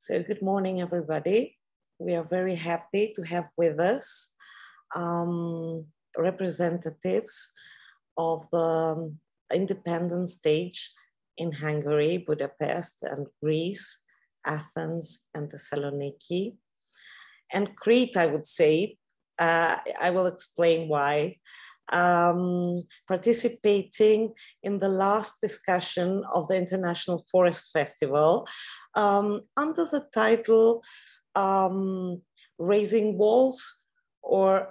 So good morning, everybody. We are very happy to have with us representatives of the independent stage in Hungary, Budapest and Greece, Athens and Thessaloniki. And Crete, I would say, I will explain why. Participating in the last discussion of the International Forest Festival under the title Raising Walls or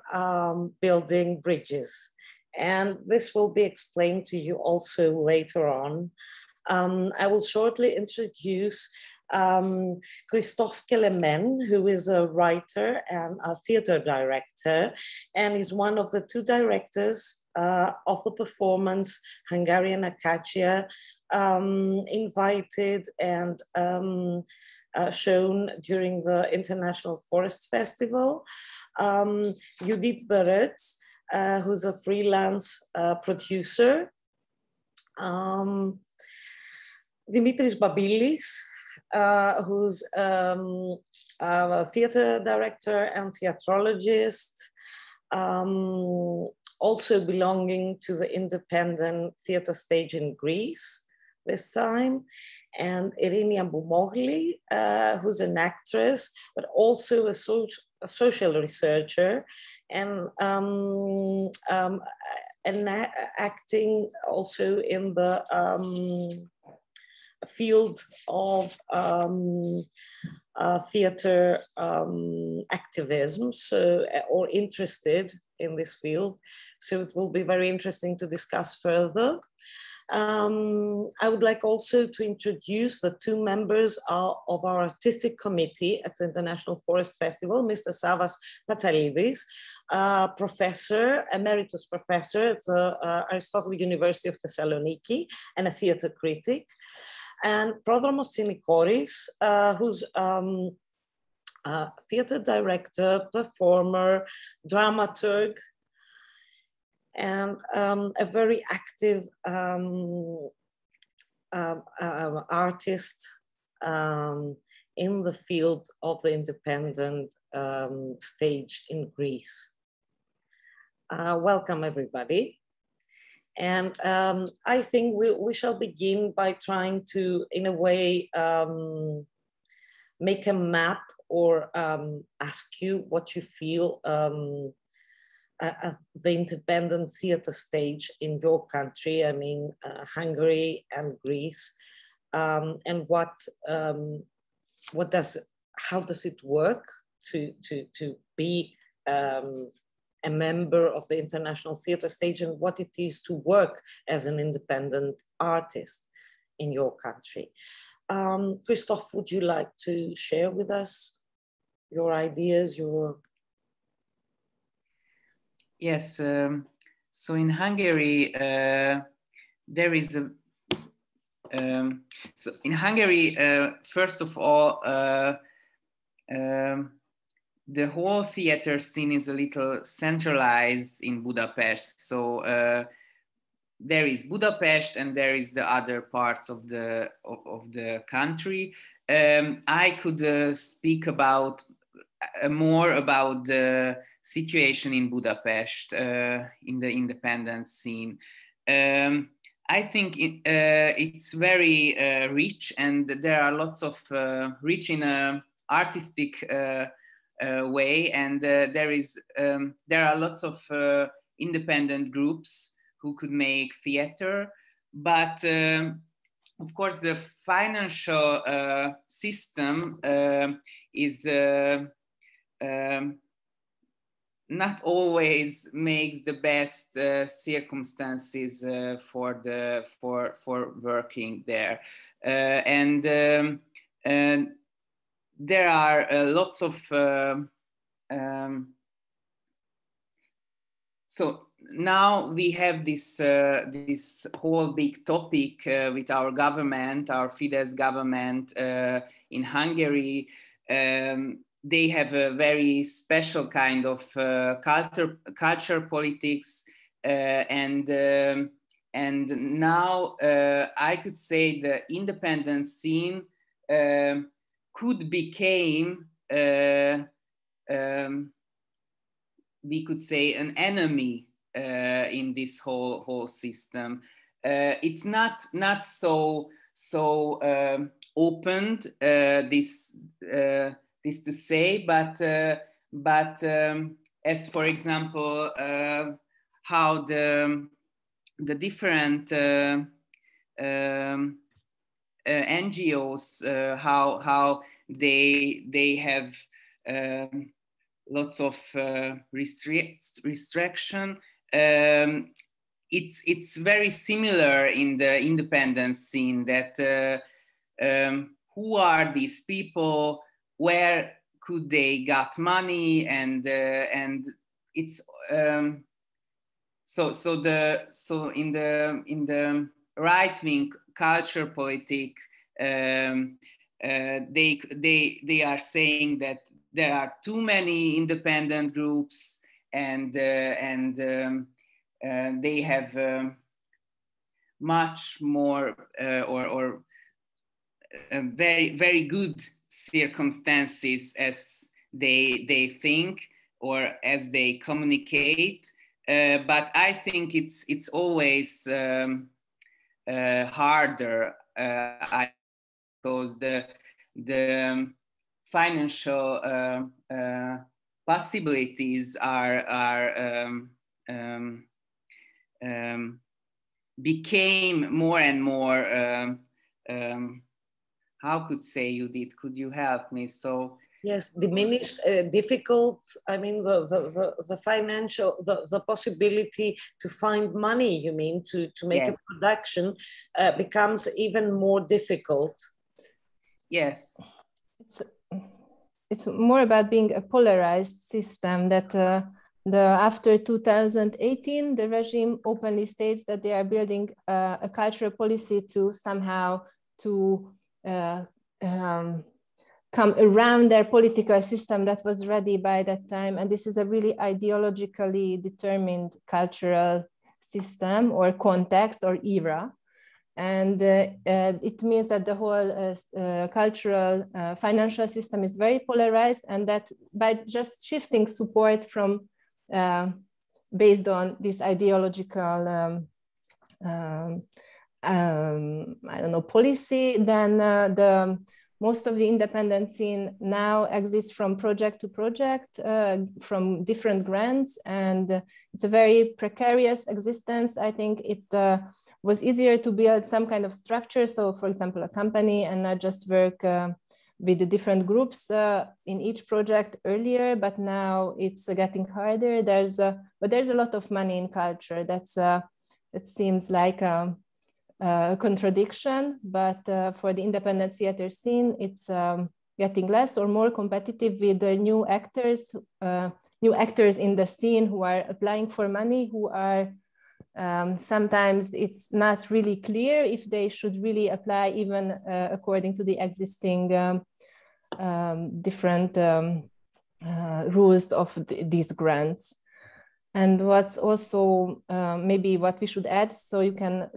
Building Bridges. And this will be explained to you also later on. I will shortly introduce Christophe Kelemen, who is a writer and a theater director, and is one of the two directors of the performance Hungarian Acacia, invited and shown during the International Forest Festival. Judith Barrett, who's a freelance producer. Dimitris Babilis, who's a theater director and theatrologist, also belonging to the independent theater stage in Greece this time, and Irini Amboumogli, who's an actress, but also a social researcher and acting also in the field of theater activism, or interested in this field. So it will be very interesting to discuss further. I would like also to introduce the two members of our artistic committee at the International Forest Festival, Mr. Savas Patsalidis, professor, emeritus professor at the Aristotle University of Thessaloniki and a theater critic, and Prodromos Tsinikoris, who's a theater director, performer, dramaturg, and a very active artist in the field of the independent stage in Greece. Welcome, everybody. And I think we shall begin by trying to, in a way, make a map or ask you what you feel the independent theater stage in your country, I mean, Hungary and Greece, and how does it work to be a member of the international theater stage, and what it is to work as an independent artist in your country. Christophe, would you like to share with us your ideas, Yes, so in Hungary, there is a, so in Hungary, first of all, the whole theater scene is a little centralized in Budapest. So there is Budapest and there is the other parts of the country. I could speak about more about the situation in Budapest in the independent scene. I think it's very rich, and there are lots of rich in a artistic way, and there are lots of independent groups who could make theater, but of course the financial system is not always makes the best circumstances for working there, and there are lots of so now we have this whole big topic with our government, our Fidesz government in Hungary. They have a very special kind of culture politics, and now I could say the independent scene could become, we could say, an enemy in this whole system. It's not so opened, this to say, but as for example, how the different NGOs, how they have lots of restriction. It's very similar in the independent scene, that who are these people, where could they get money, and it's so in the right wing culture politic, they are saying that there are too many independent groups, and they have much more or very, very good circumstances as they think or as they communicate. But I think it's always harder, because the financial possibilities are became more and more, how could say, Judith, could you help me? So yes, diminished, difficult. I mean, the financial, the possibility to find money, you mean, to make yes. a production becomes even more difficult. Yes. It's more about being a polarized system, that after 2018, the regime openly states that they are building a cultural policy to somehow come around their political system that was ready by that time. And this is a really ideologically determined cultural system or context or era. And it means that the whole cultural financial system is very polarized, and that by just shifting support from based on this ideological I don't know, policy, then most of the independent scene now exists from project to project, from different grants, and it's a very precarious existence. I think it was easier to build some kind of structure. So for example, a company, and not just work with the different groups in each project earlier, but now it's getting harder. But there's a lot of money in culture. It seems like a contradiction, but for the independent theater scene, it's getting less or more competitive with the new actors in the scene who are applying for money, who are sometimes it's not really clear if they should really apply even according to the existing different rules of these grants. And what's also maybe what we should add, so you can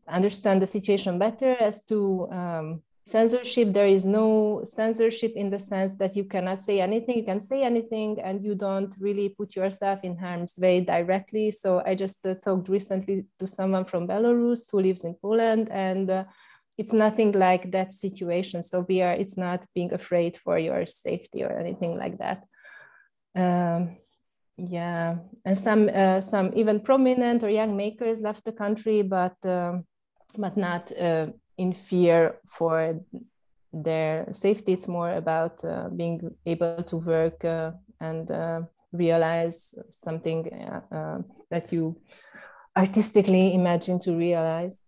understand the situation better, as to censorship. There is no censorship in the sense that you cannot say anything. You can say anything and you don't really put yourself in harm's way directly. So I just talked recently to someone from Belarus who lives in Poland, and it's nothing like that situation. So it's not being afraid for your safety or anything like that. Yeah, and some even prominent or young makers left the country, but not in fear for their safety. It's more about being able to work and realize something that you artistically imagine to realize.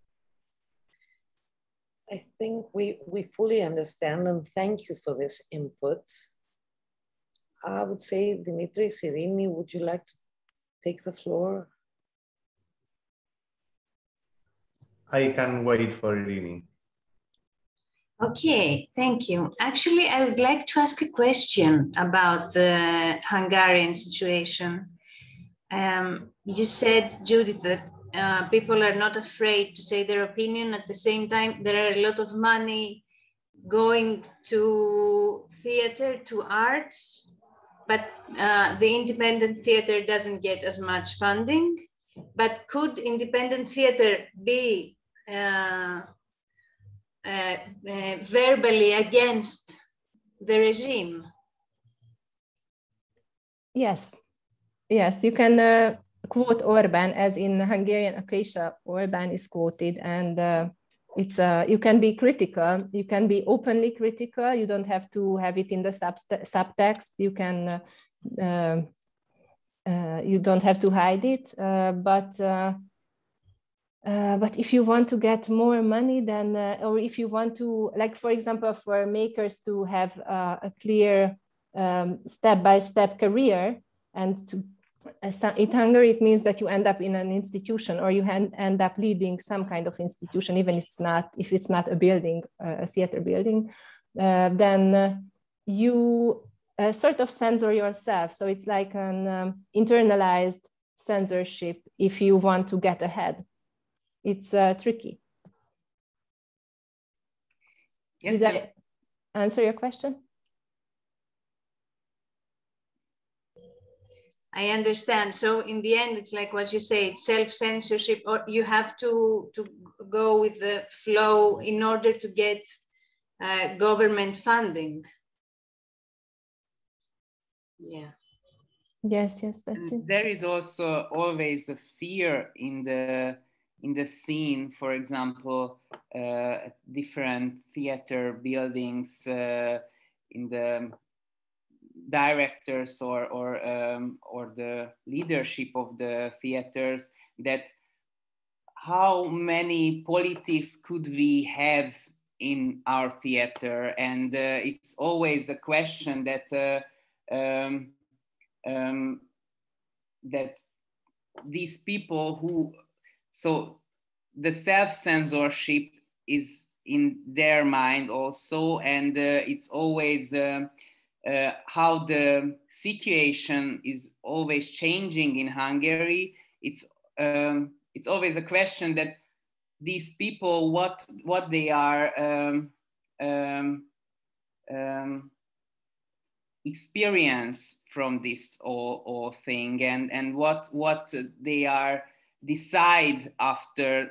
I think we fully understand, and thank you for this input. I would say, Dimitris, Irini, would you like to take the floor? I can wait for Irini. Okay, thank you. Actually, I would like to ask a question about the Hungarian situation. You said, Judith, that people are not afraid to say their opinion. At the same time, there are a lot of money going to theater, to arts, but the independent theater doesn't get as much funding. But could independent theater be verbally against the regime? Yes, yes, you can quote Orban, as in Hungarian Acacia, Orban is quoted, and it's you can be critical, you can be openly critical, you don't have to have it in the subtext, you can you don't have to hide it, but if you want to get more money, then or if you want to, like for example, for makers to have a clear step-by-step career, and to in Hungary, it means that you end up in an institution, or you end up leading some kind of institution, even if it's not a building, a theater building, then you sort of censor yourself. So it's like an internalized censorship if you want to get ahead. It's tricky. Yes, Did I answer your question? I understand. So in the end, it's like what you say, it's self-censorship, or you have to go with the flow in order to get government funding. Yeah. Yes, that's it. There is also always a fear in the scene, for example, different theater buildings, in the directors or the leadership of the theaters, that how many politics could we have in our theater? And it's always a question that that these people who, so the self-censorship is in their mind also, and it's always how the situation is always changing in Hungary. It's always a question that these people, what they are experience from this all thing, and what they are decide after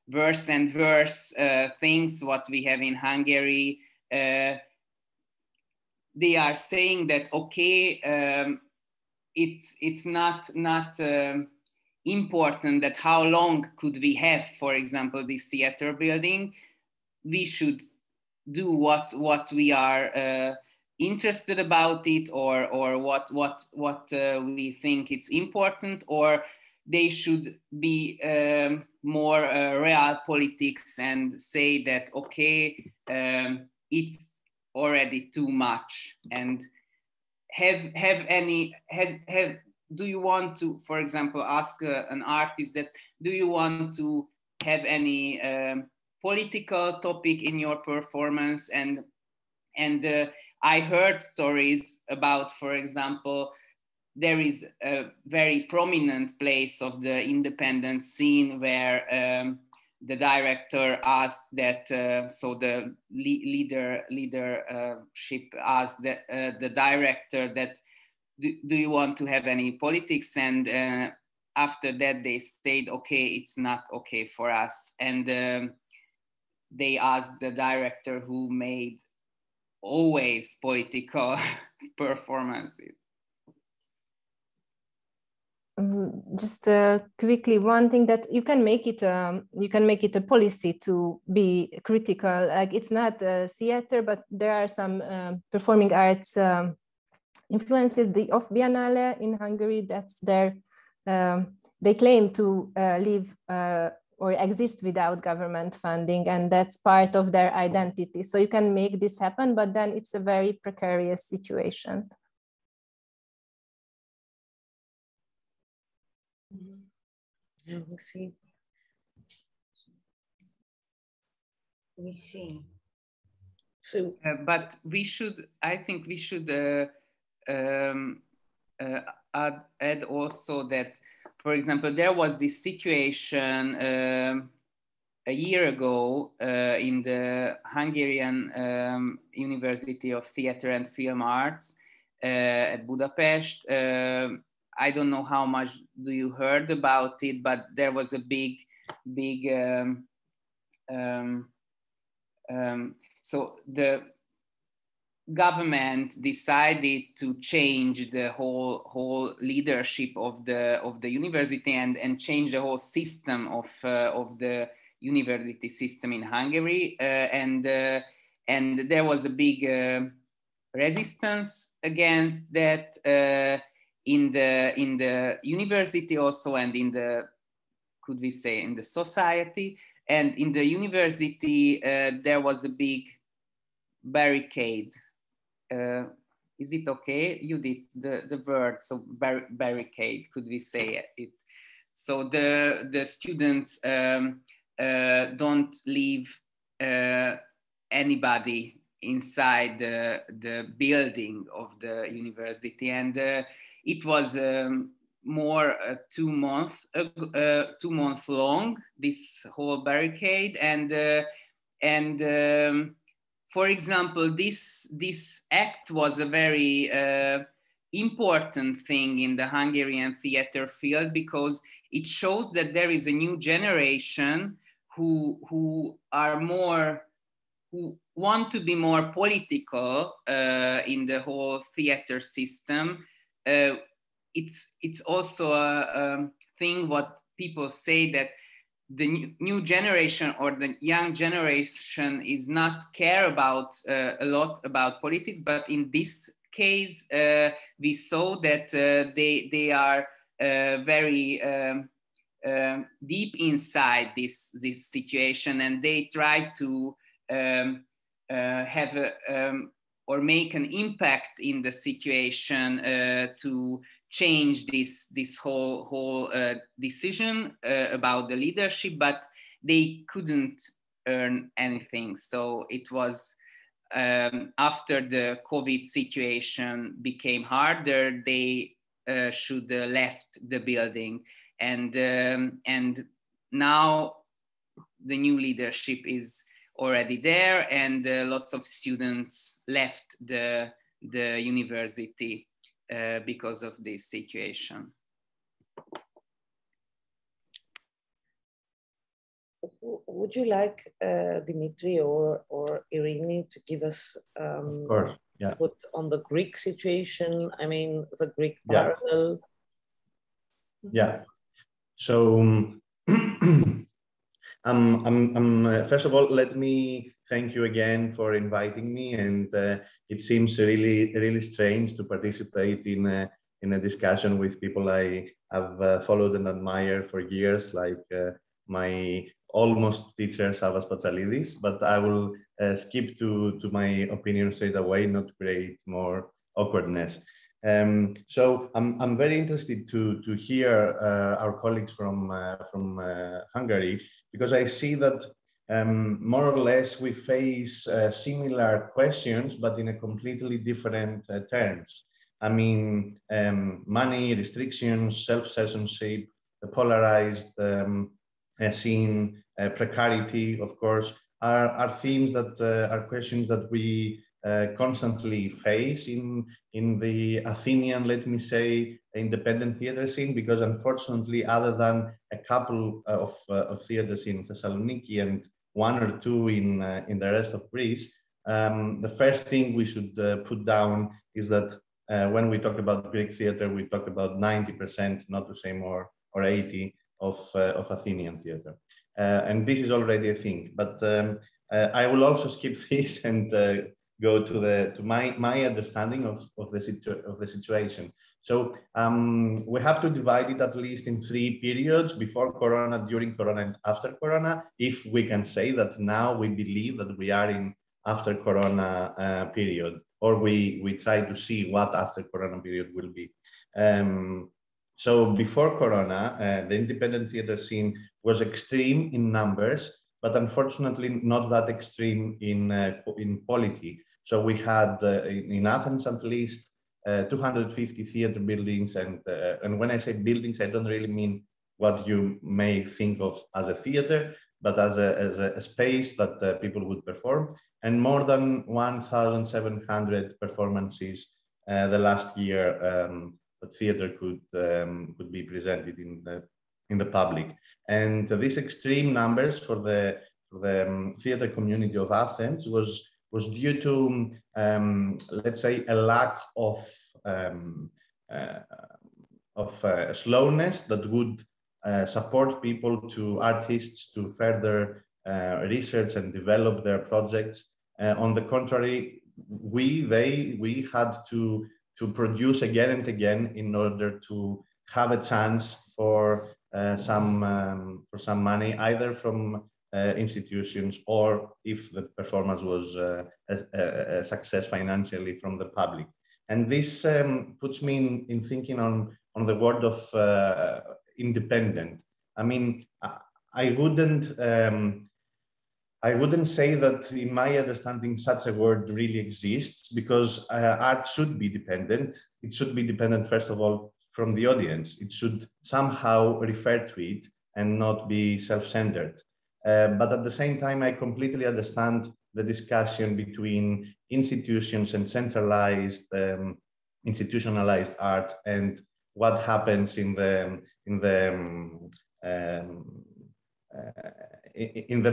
worse and worse things what we have in Hungary. They are saying that okay, it's not important that how long could we have, for example, this theater building. We should do what we are interested about it, or what we think it's important, or they should be more real politics and say that okay, it's already too much. And do you want to, for example, ask an artist that, do you want to have any political topic in your performance? And I heard stories about, for example, there is a very prominent place of the independent scene where the director asked that, so the leadership asked the director that, do you want to have any politics? And after that they said, okay, it's not okay for us. And they asked the director, who made always political performances. Just quickly, one thing that you can make it a policy to be critical. Like, it's not a theater, but there are some performing arts influences of Biennale in Hungary. That's their they claim to live or exist without government funding, and that's part of their identity. So you can make this happen, but then it's a very precarious situation. Yeah, we see. We see. So, but we should, I think we should add also that, for example, there was this situation a year ago in the Hungarian University of Theatre and Film Arts at Budapest. I don't know how much do you heard about it, but there was a big so the government decided to change the whole leadership of the university and change the whole system of the university system in Hungary, and there was a big resistance against that in the university also, and in the, could we say, in the society. And in the university there was a big barricade. Is it okay, Judith, the word, so barricade, could we say it? So the students don't leave anybody inside the building of the university, and it was more 2 months long, this whole barricade, and for example, this act was a very important thing in the Hungarian theater field, because it shows that there is a new generation who want to be more political in the whole theater system. It's also a thing what people say, that the new generation or the young generation is not care about a lot about politics, but in this case we saw that they are very deep inside this situation, and they try to have or make an impact in the situation to change this whole decision about the leadership, but they couldn't earn anything. So it was after the COVID situation became harder, they should left the building, and now the new leadership is already there, and lots of students left the university because of this situation. Would you like Dimitri or Irini to give us of course, yeah, put on the Greek situation? I mean, the Greek parallel. Yeah. So first of all, let me thank you again for inviting me, and it seems really strange to participate in a discussion with people I have followed and admired for years, like my almost teacher Savas Patsalidis, but I will skip to my opinion straight away, not to create more awkwardness. So I'm very interested to hear our colleagues from Hungary, because I see that more or less we face similar questions, but in a completely different terms. I mean, money, restrictions, self-censorship, the polarized scene, precarity, of course, are themes that are questions that we constantly face in the Athenian, let me say, independent theater scene, because unfortunately, other than a couple of theaters in Thessaloniki and 1 or 2 in the rest of Greece, the first thing we should put down is that when we talk about Greek theater, we talk about 90%, not to say more, or 80% of Athenian theater. And this is already a thing, but I will also skip this and go to my understanding of the situation. So we have to divide it at least in 3 periods: before Corona, during Corona, and after Corona. If we can say that now we believe that we are in after Corona period, or we try to see what after Corona period will be. So before Corona, the independent theater scene was extreme in numbers, but unfortunately not that extreme in quality. So we had, in Athens at least, 250 theater buildings, and when I say buildings, I don't really mean what you may think of as a theater, but as a space that people would perform, and more than 1,700 performances the last year that theater could be presented in the public. And these extreme numbers for the theater community of Athens was due to, let's say, a lack of slowness that would support people artists to further research and develop their projects. On the contrary, we had to produce again and again in order to have a chance for some money, either from institutions, or if the performance was a success financially, from the public. And this puts me in thinking on the word of independent. I mean, I wouldn't say that, in my understanding, such a word really exists, because art should be dependent. It should be dependent, first of all, from the audience. It should somehow refer to it and not be self-centered. But at the same time, I completely understand the discussion between institutions and centralized, institutionalized art, and what happens in the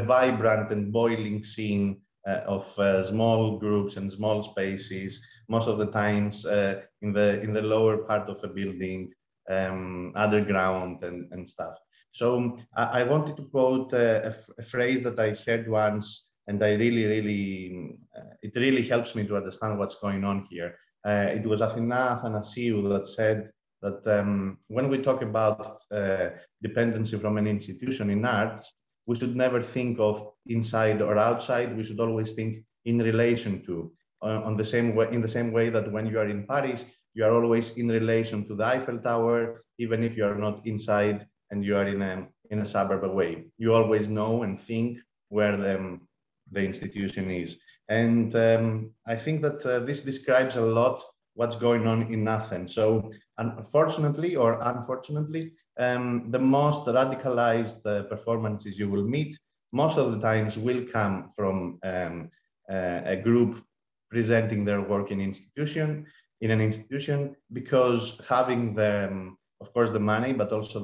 vibrant and boiling scene of small groups and small spaces, most of the times in the lower part of a building, underground and stuff. So I wanted to quote a phrase that I heard once, and it really helps me to understand what's going on here. It was Athina Athanasiou that said that when we talk about dependency from an institution in arts, we should never think of inside or outside. We should always think in relation to, in the same way that when you are in Paris, you are always in relation to the Eiffel Tower, even if you are not inside and you are in a suburb away. You always know and think where the institution is. And I think that this describes a lot what's going on in Athens. So unfortunately or unfortunately, the most radicalized performances you will meet most of the times will come from a group presenting their work in an institution, because having of course the money, but also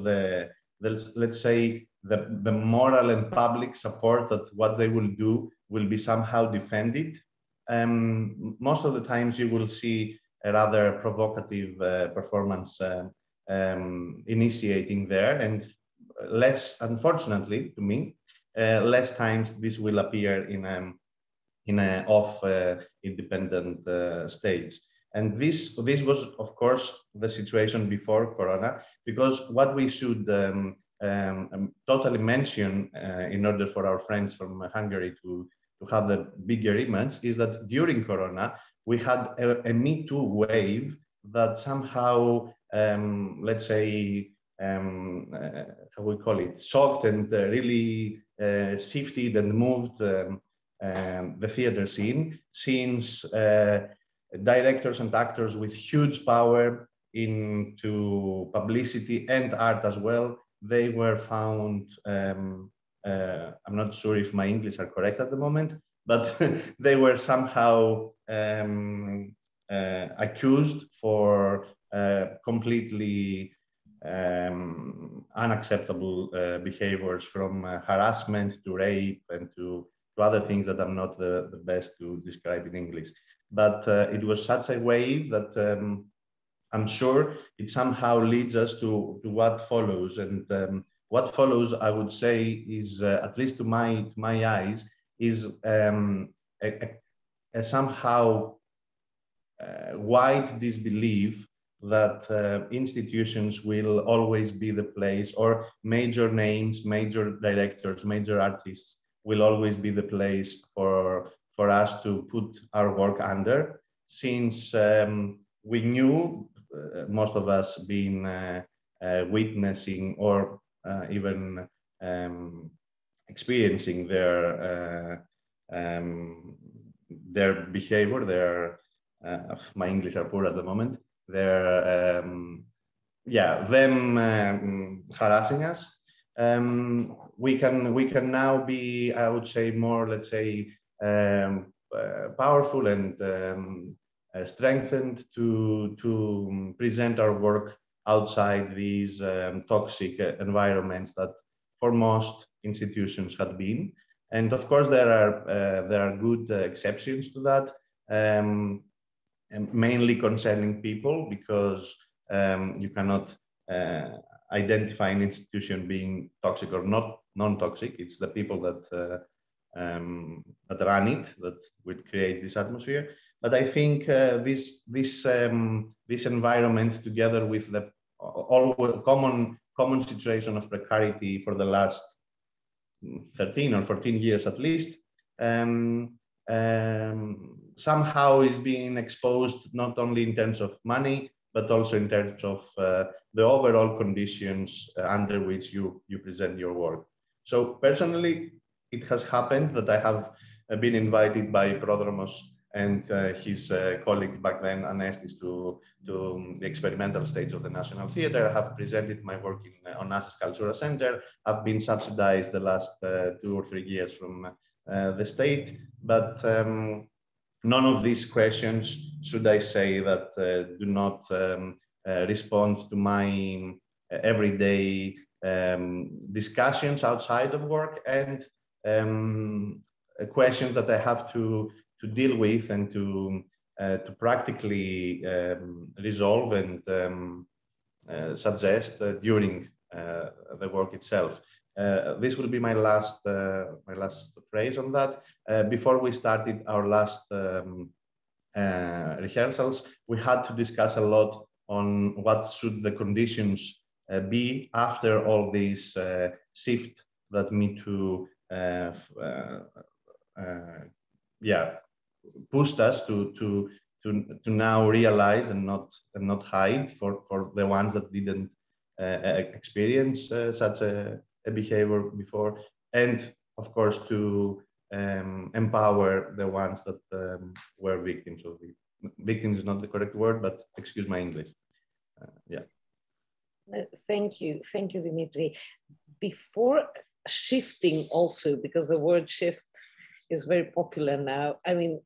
let's say the moral and public support that what they will do will be somehow defended. Most of the times you will see a rather provocative performance initiating there, and less, unfortunately to me, less times this will appear in an independent stage. And this was, of course, the situation before Corona, because what we should totally mention in order for our friends from Hungary to have the bigger image is that during Corona, we had a Me Too wave that somehow, let's say, how we call it, shocked and really shifted and moved the theater scene, since directors and actors with huge power into publicity and art as well, they were found, I'm not sure if my English are correct at the moment, but they were somehow accused for completely unacceptable behaviors, from harassment to rape and to other things that I'm not the best to describe in English. But it was such a wave that I'm sure it somehow leads us to what follows. And what follows, I would say, is, at least to my eyes, is a somehow wide disbelief that institutions will always be the place, or major names, major directors, major artists will always be the place for us to put our work under, since we knew, most of us being witnessing or even experiencing their behavior, my English are poor at the moment, them harassing us. we can now be, I would say, more, let's say, powerful and strengthened to present our work outside these toxic environments that for most institutions had been. And of course, there are good exceptions to that, mainly concerning people, because you cannot identify an institution being toxic or not non-toxic. It's the people that run it that will create this atmosphere. But I think this environment, together with the common situation of precarity for the last 13 or 14 years at least, somehow is being exposed not only in terms of money, but also in terms of the overall conditions under which you present your work. So personally, it has happened that I have been invited by Prodromos and his colleague back then, Anestis, to the experimental stage of the National Theatre. I have presented my work on Athens Cultural Center. I've been subsidized the last 2 or 3 years from the state, but none of these questions, should I say, that do not respond to my everyday discussions outside of work, and questions that I have to deal with and to practically resolve and suggest during the work itself. This will be my last phrase on that. Before we started our last rehearsals, we had to discuss a lot on what should the conditions be after all these shift that Me Too pushed us to now realize and not hide for the ones that didn't experience such a behavior before, and of course to empower the ones that were victims of it. Victims is not the correct word, but excuse my English. Thank you, Dimitri. Before shifting also, because the word shift is very popular now, I mean,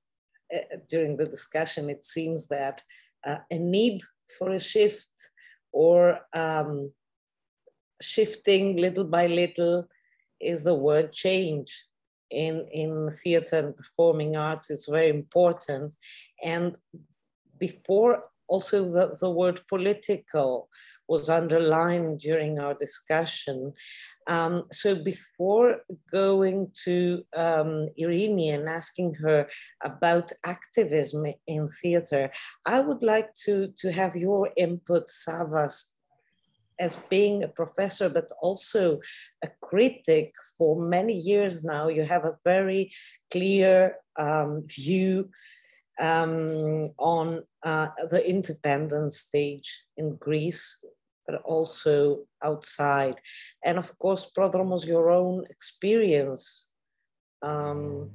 during the discussion, it seems that a need for a shift or shifting little by little is the word change. In theater and performing arts, it's very important. And before, also the word political was underlined during our discussion. So before going to Irini and asking her about activism in theater, I would like to have your input, Savas, as being a professor, but also a critic for many years now. You have a very clear view on the independent stage in Greece, but also outside. And of course, Prodromos, your own experience and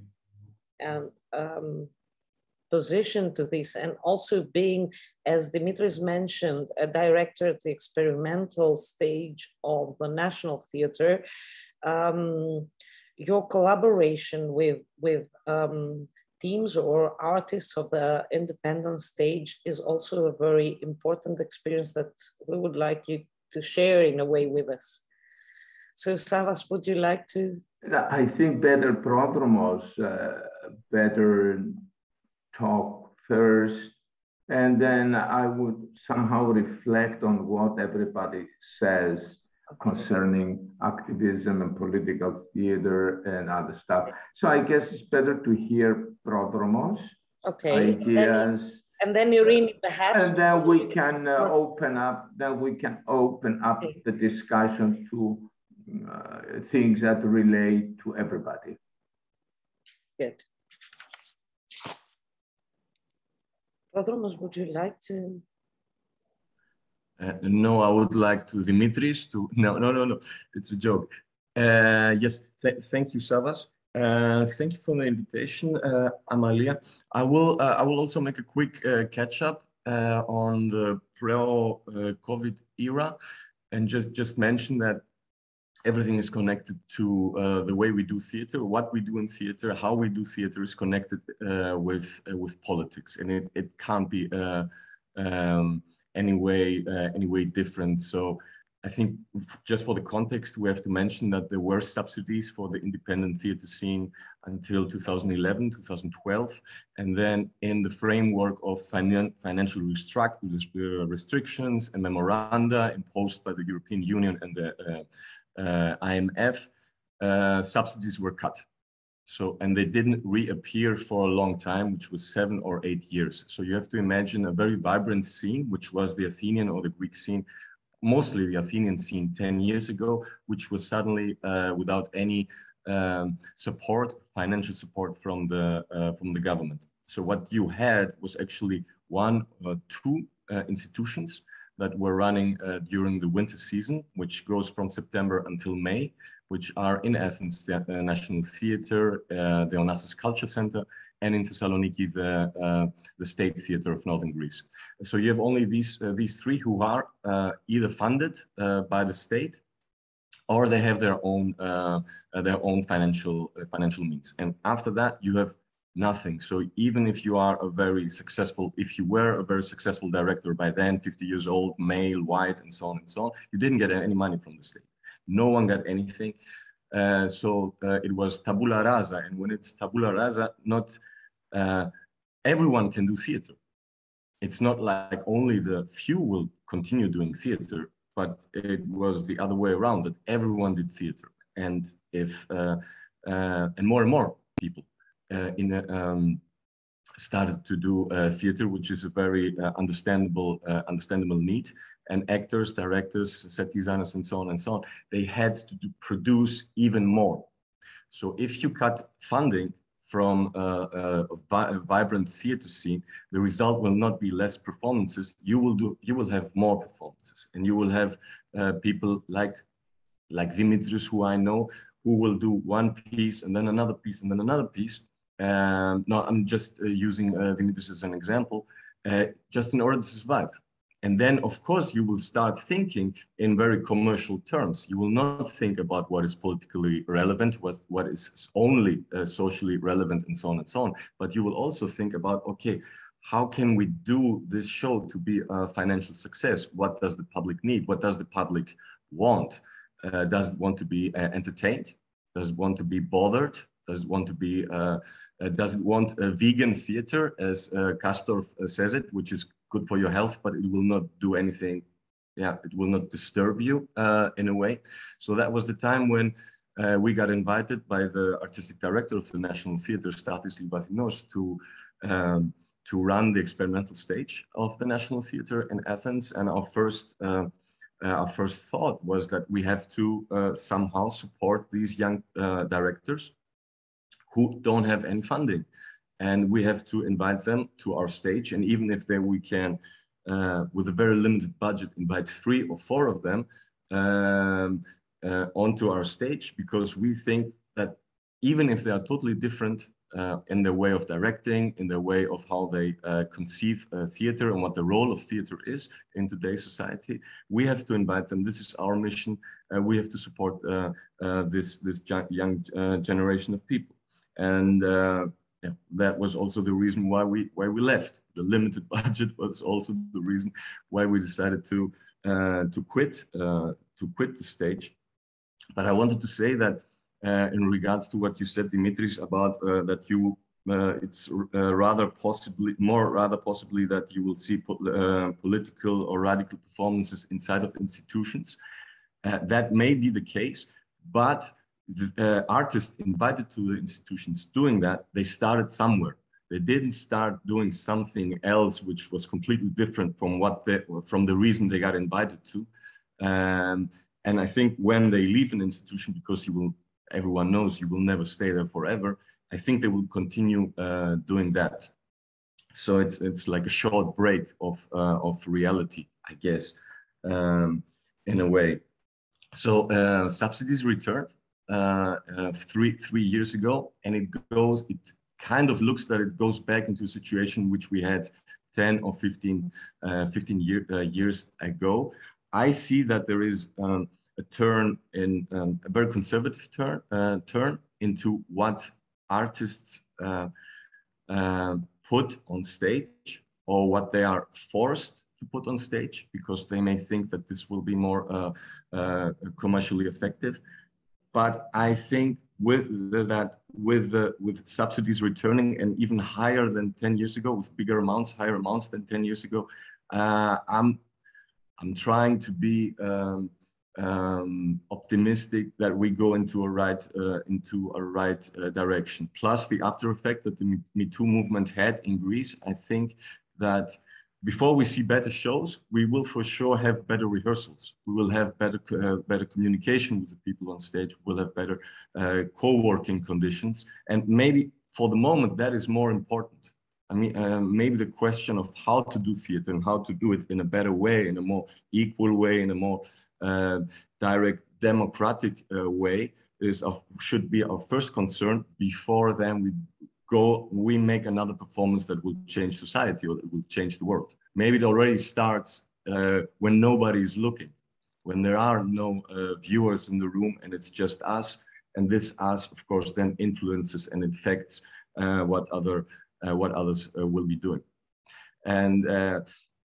position to this, and also being, as Dimitris mentioned, a director at the experimental stage of the National Theatre. Your collaboration with teams or artists of the independent stage is also a very important experience that we would like you to share in a way with us. So Savas, would you like to? I think better Prodromos, better talk first, and then I would somehow reflect on what everybody says concerning activism and political theater and other stuff. So I guess it's better to hear Prodromos ideas. And then Irini, perhaps. And then we can open up. Then we can open up the discussion to things that relate to everybody. Good. Prodromos, would you like to? No, I would like to Dimitris to. No. It's a joke. Yes, thank you, Savas. Thank you for the invitation, Amalia. I will also make a quick catch up on the pre-COVID era, and just mention that everything is connected to the way we do theater, what we do in theater, how we do theater is connected with politics, and it can't be any way different. So I think just for the context, we have to mention that there were subsidies for the independent theater scene until 2011, 2012. And then in the framework of financial restrictions and memoranda imposed by the European Union and the IMF, subsidies were cut. So, and they didn't reappear for a long time, which was 7 or 8 years. So you have to imagine a very vibrant scene, which was the Athenian or the Greek scene, mostly the Athenian scene 10 years ago, which was suddenly without any support, financial support from the government. So what you had was actually 1 or 2 institutions that were running during the winter season, which goes from September until May, which are in Athens, the National Theatre, the Onassis Culture Center, and in Thessaloniki, the State Theatre of Northern Greece. So you have only these 3 who are either funded by the state, or they have their own financial means. And after that, you have nothing. So even if you are if you were a very successful director by then, 50 years old, male, white, and so on, you didn't get any money from the state. No one got anything. So it was tabula rasa. And when it's tabula rasa, not everyone can do theater. It's not like only the few will continue doing theater, but it was the other way around, that everyone did theater. And and more people started to do theater, which is a very understandable need. And actors, directors, set designers, and so on, they had to produce even more. So if you cut funding from a vibrant theater scene, the result will not be less performances. You will have more performances, and you will have people like Dimitris, who I know, who will do one piece and then another piece and then another piece. No, I'm just using Dimitris as an example, just in order to survive. And then, of course, you will start thinking in very commercial terms. You will not think about what is politically relevant, what is only socially relevant, and so on, but you will also think about, okay, how can we do this show to be a financial success? What does the public need? What does the public want? Does it want to be entertained? Does it want to be bothered? Does it want to be, does it want a vegan theater, as Castor says it, which is good for your health, but it will not do anything. Yeah, it will not disturb you in a way. So that was the time when we got invited by the artistic director of the National Theatre, Stathis Libathinos, to run the experimental stage of the National Theatre in Athens. And our first thought was that we have to somehow support these young directors who don't have any funding. And we have to invite them to our stage. And even if we can, with a very limited budget, invite 3 or 4 of them onto our stage, because we think that even if they are totally different in their way of directing, in their way of how they conceive theater and what the role of theater is in today's society, we have to invite them. This is our mission. We have to support this young generation of people. And yeah, that was also the reason why we left. The limited budget was also the reason why we decided to quit the stage. But I wanted to say that in regards to what you said, Dimitris, about that you it's rather possibly that you will see political or radical performances inside of institutions. That may be the case, but the artists invited to the institutions doing that, they started somewhere. They didn't start doing something else which was completely different from the reason they got invited to. And I think when they leave an institution, because everyone knows you will never stay there forever, I think they will continue doing that. So it's like a short break of reality, I guess, in a way. So subsidies returned 3 years ago, and it kind of looks that it goes back into a situation which we had 10 or 15 years ago. I see that there is a turn in a very conservative turn into what artists put on stage, or what they are forced to put on stage, because they may think that this will be more commercially effective. But I think with subsidies returning, and even higher than 10 years ago, with bigger amounts, higher amounts than 10 years ago, I'm trying to be optimistic that we go into a right direction. Plus the after effect that the Me Too movement had in Greece, I think that before we see better shows, we will for sure have better rehearsals. We will have better communication with the people on stage. We'll have better co-working conditions. And maybe for the moment, that is more important. I mean, maybe the question of how to do theater and how to do it in a better way, in a more equal way, in a more direct, democratic way should be our first concern. Before then we make another performance that will change society, or that will change the world. Maybe it already starts when nobody is looking, when there are no viewers in the room and it's just us. And this us, of course, then influences and affects what others will be doing. And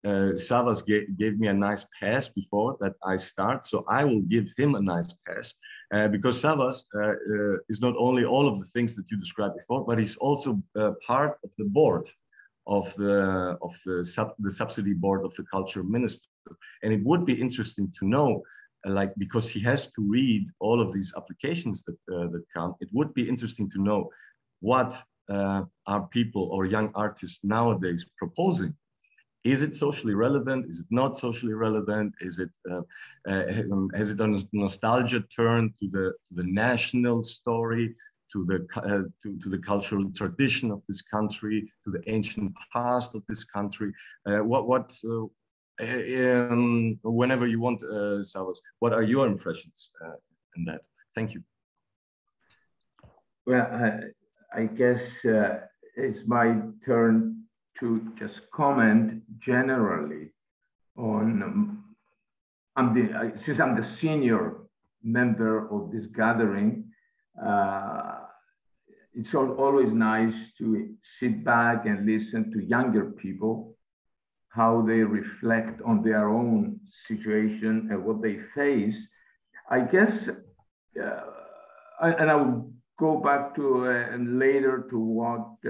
Savas gave me a nice pass before that I start, so I will give him a nice pass. Because Savas is not only all of the things that you described before, but he's also part of the board of the subsidy board of the culture minister. And it would be interesting to know, because he has to read all of these applications that come, it would be interesting to know what are people or young artists nowadays proposing. Is it socially relevant? Is it not socially relevant? Is it has it a nostalgia turn to the national story, to the cultural tradition of this country, to the ancient past of this country? Whenever you want, Savas, what are your impressions in that? Thank you. Well, I guess it's my turn to just comment generally on, since I'm the senior member of this gathering, it's always nice to sit back and listen to younger people, how they reflect on their own situation and what they face. I guess, and I will go back to later to what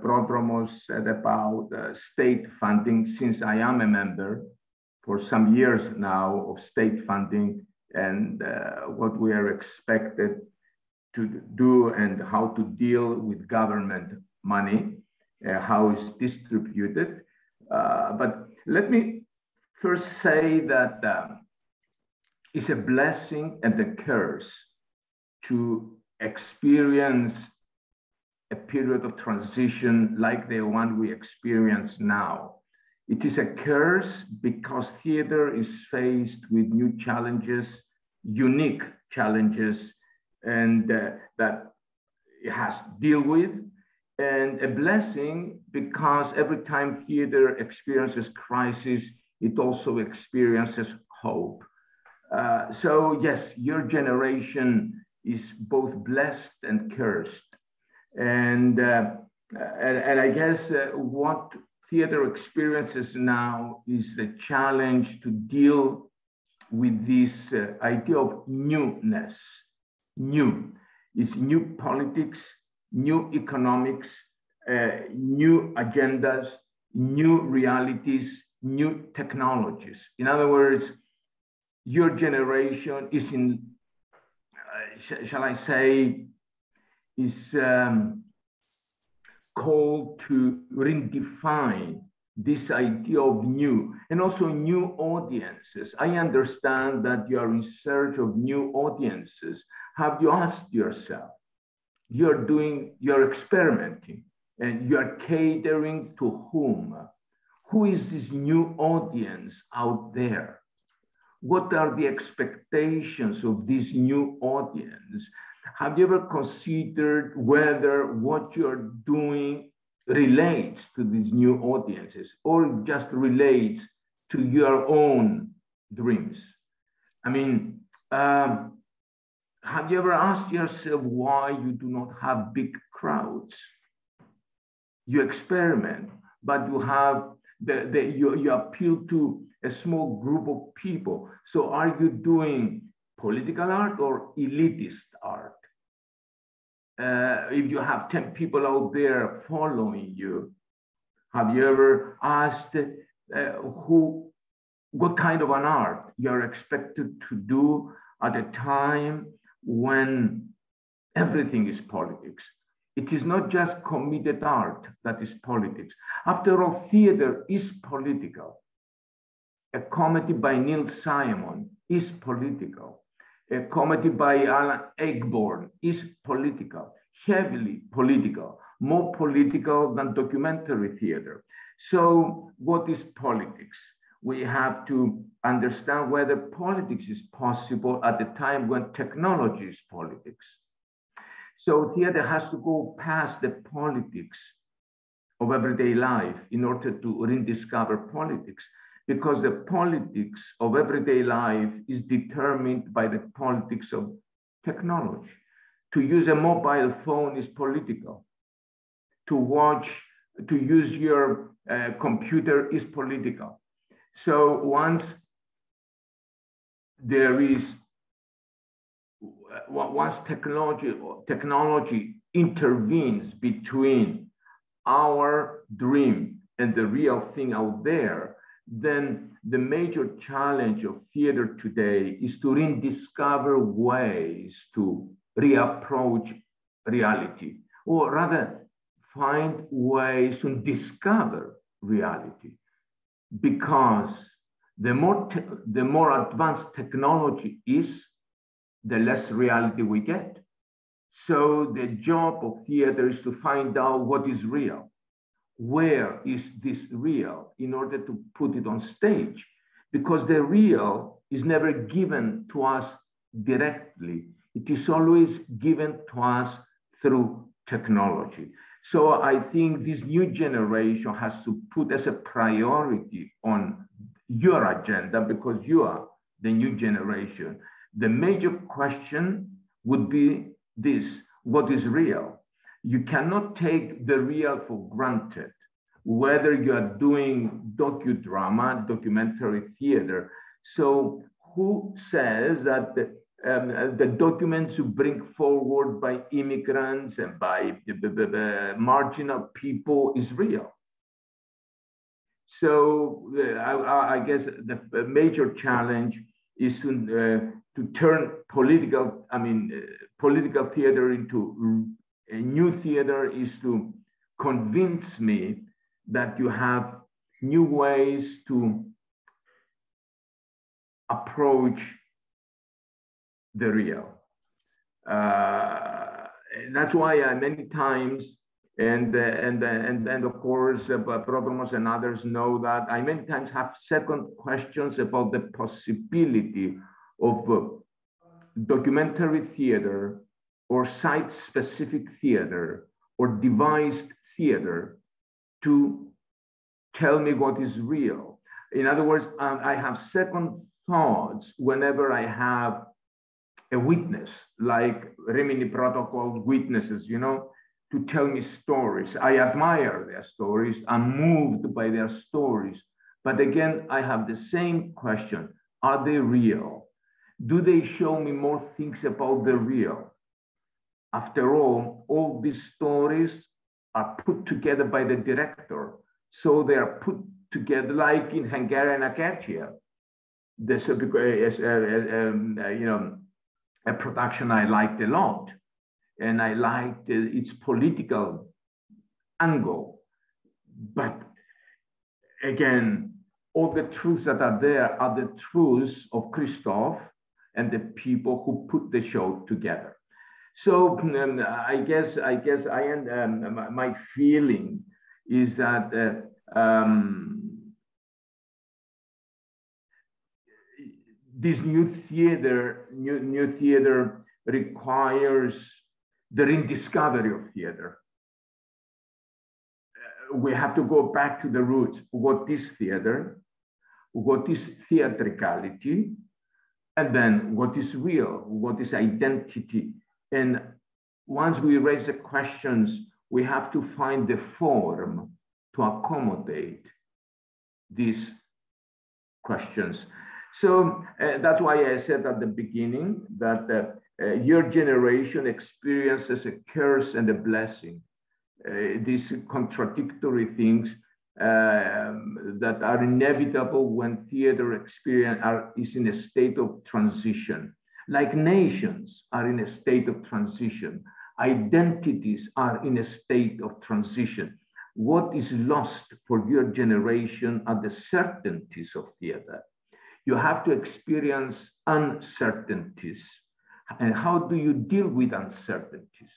Prodromos said about state funding, since I am a member for some years now of state funding, and what we are expected to do and how to deal with government money, how it's distributed. But let me first say that it's a blessing and a curse to experience a period of transition like the one we experience now. It is a curse because theater is faced with new challenges, unique challenges, and that it has to deal with, and a blessing because every time theater experiences crisis, it also experiences hope. So yes, your generation is both blessed and cursed. And I guess what theater experiences now is the challenge to deal with this idea of newness. New. It's new politics, new economics, new agendas, new realities, new technologies. In other words, your generation is in, shall I say, is called to redefine this idea of new, and also new audiences. I understand that you are in search of new audiences. Have you asked yourself, you're experimenting, and you're catering to whom? Who is this new audience out there? What are the expectations of this new audience? Have you ever considered whether what you're doing relates to these new audiences or just relates to your own dreams? I mean, Have you ever asked yourself why you do not have big crowds? You experiment, but you have you appeal to a small group of people. So are you doing political art or elitist art? If you have 10 people out there following you, have you ever asked what kind of an art you're expected to do at a time when everything is politics? It is not just committed art that is politics. After all, theater is political. A comedy by Neil Simon is political. A comedy by Alan Ayckbourn is political, heavily political, more political than documentary theater. So what is politics? We have to understand whether politics is possible at the time when technology is politics. So theater has to go past the politics of everyday life in order to rediscover politics, because the politics of everyday life is determined by the politics of technology. To use a mobile phone is political. To use your computer is political. So once technology intervenes between our dream and the real thing out there, then the major challenge of theater today is to rediscover ways to reapproach reality, or rather find ways to discover reality. Because the more advanced technology is, the less reality we get. So the job of theater is to find out what is real. Where is this real in order to put it on stage? Because the real is never given to us directly. It is always given to us through technology. So I think this new generation has to put as a priority on your agenda, because you are the new generation. The major question would be this: what is real? You cannot take the real for granted, whether you are doing docudrama, documentary theater. So who says that the documents you bring forward by immigrants and by the marginal people is real? So I guess the major challenge is to turn political theater into a new theater, is to convince me that you have new ways to approach the real. That's why I many times, and of course, Prodromos and others know that I many times have second questions about the possibility of documentary theater or site-specific theater or devised theater to tell me what is real. In other words, I have second thoughts whenever I have a witness, like Rimini Protocol witnesses, you know, to tell me stories. I admire their stories. I'm moved by their stories. But again, I have the same question. Are they real? Do they show me more things about the real? After all these stories are put together by the director. So they are put together like in Hungarian Acacia. This a production I liked a lot. And I liked its political angle. But again, all the truths that are there are the truths of Christoph and the people who put the show together. So I guess my feeling is that this new theater requires the rediscovery of theater. We have to go back to the roots. What is theater? What is theatricality? And then what is real? What is identity? And once we raise the questions, we have to find the form to accommodate these questions. So that's why I said at the beginning that your generation experiences a curse and a blessing. These contradictory things that are inevitable when theater experience is in a state of transition. Like nations are in a state of transition. Identities are in a state of transition. What is lost for your generation are the certainties of theater. You have to experience uncertainties. And how do you deal with uncertainties?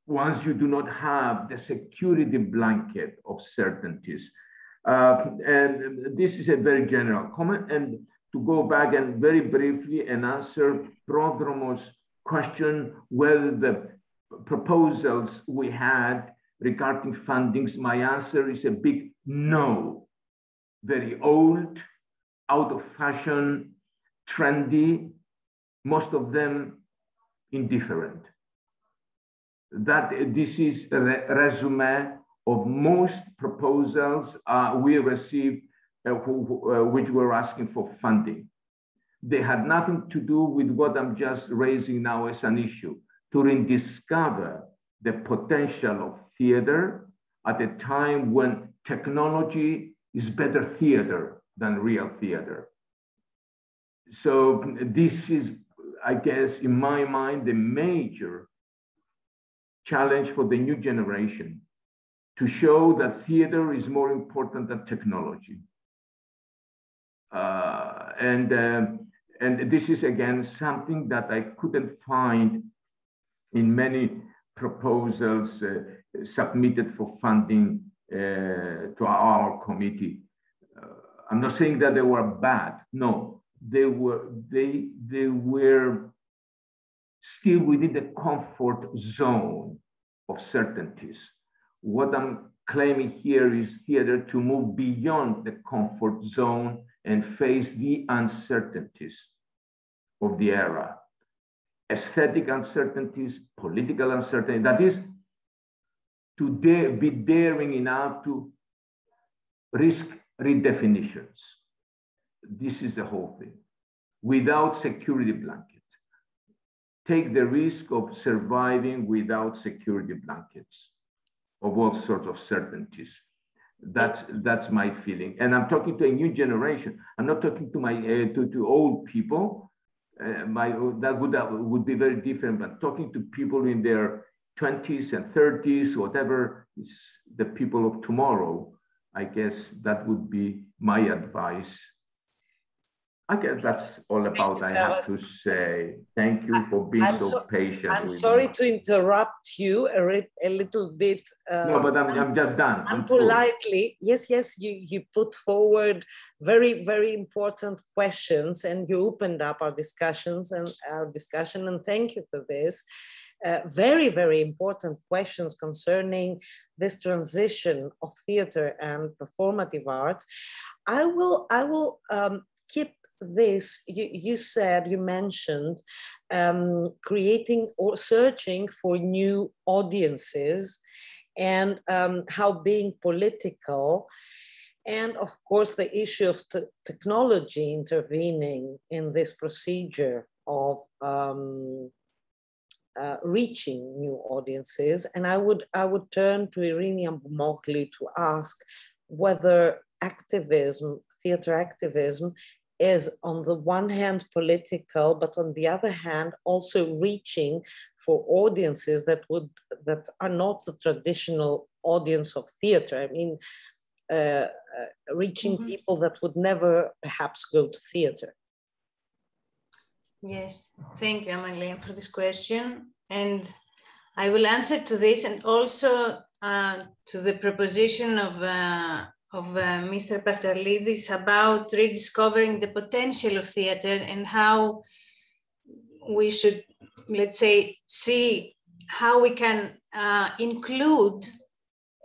Once you do not have the security blanket of certainties. And this is a very general comment. And to go back and very briefly and answer Prodromos' question, whether the proposals we had regarding fundings, my answer is a big no. Very old, out of fashion, trendy, most of them indifferent. That this is a resume of most proposals we received which were asking for funding. They had nothing to do with what I'm just raising now as an issue, to rediscover the potential of theater at a time when technology is better theater than real theater. So this is, I guess, in my mind, the major challenge for the new generation, to show that theater is more important than technology. And this is, again, something that I couldn't find in many proposals submitted for funding to our committee. I'm not saying that they were bad. No, they were still within the comfort zone of certainties. What I'm claiming here is theater to move beyond the comfort zone and face the uncertainties of the era. Aesthetic uncertainties, political uncertainty, that is, to be daring enough to risk redefinitions. This is the whole thing, without security blankets. Take the risk of surviving without security blankets of all sorts of certainties. That's my feeling. And I'm talking to a new generation. I'm not talking to my to old people. That would be very different, but talking to people in their 20s and 30s, whatever is the people of tomorrow, I guess that would be my advice. I guess that's all about I have to say. Thank you for being so patient. I'm sorry to interrupt you a little bit. No, but I'm just done. Unpolitely, yes, you put forward very, very important questions, and you opened up our discussion, and thank you for this. Very, very important questions concerning this transition of theater and performative arts. I will keep this. You mentioned creating or searching for new audiences, and how being political, and of course the issue of technology intervening in this procedure of reaching new audiences. And I would turn to Irina Boumoglu to ask whether theater activism is on the one hand political, but on the other hand also reaching for audiences that are not the traditional audience of theater. I mean, reaching people that would never perhaps go to theater. Yes, thank you, Amalia, for this question. And I will answer to this, and also to the proposition of Mr. Pastorlidis about rediscovering the potential of theater and how we should, let's say, see how we can include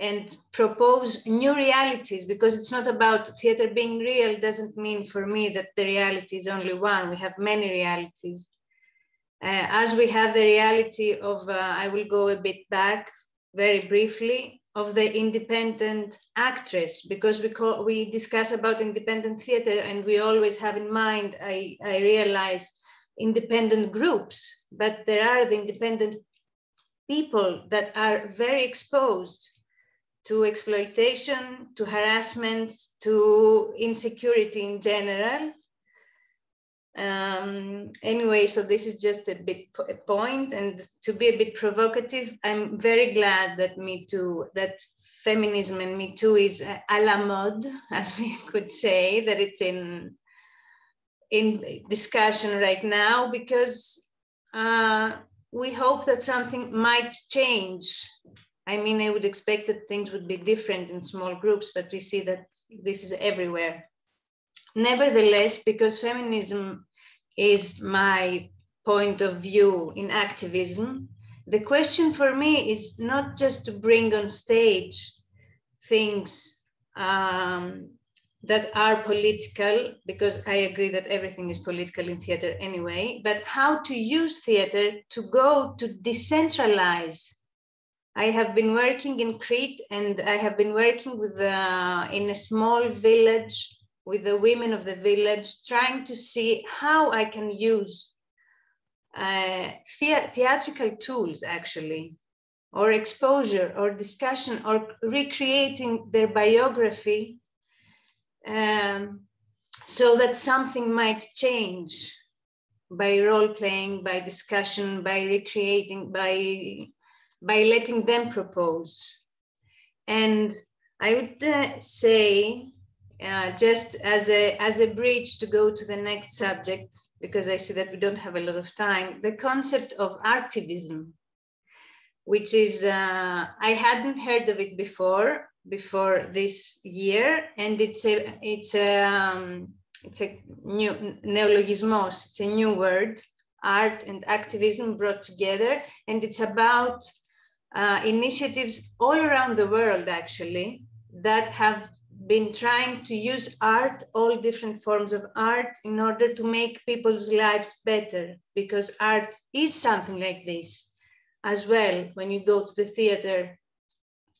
and propose new realities, because it's not about theater being real. Doesn't mean for me that the reality is only one. We have many realities. As we have the reality of, I will go a bit back very briefly, of the independent actress, because we discuss about independent theater and we always have in mind, I realize, independent groups, but there are the independent people that are very exposed to exploitation, to harassment, to insecurity in general. Anyway, so this is just a point, and to be a bit provocative, I'm very glad that Me Too, that feminism and Me Too is à la mode, as we could say, that it's in discussion right now, because we hope that something might change. I mean, I would expect that things would be different in small groups, but we see that this is everywhere. Nevertheless, because feminism is my point of view in activism, the question for me is not just to bring on stage things that are political, because I agree that everything is political in theater anyway, but how to use theater to go to decentralize. I have been working in Crete, and I have been working with in a small village with the women of the village, trying to see how I can use theatrical tools, actually, or exposure, or discussion, or recreating their biography, so that something might change by role-playing, by discussion, by recreating, by letting them propose. And I would say, just as a bridge to go to the next subject, because I see that we don't have a lot of time, the concept of artivism, which is, I hadn't heard of it before this year, and it's a new neologismos, it's a new word, art and activism brought together, and it's about initiatives all around the world, actually, that have been trying to use art, all different forms of art, in order to make people's lives better, because art is something like this as well. When you go to the theater,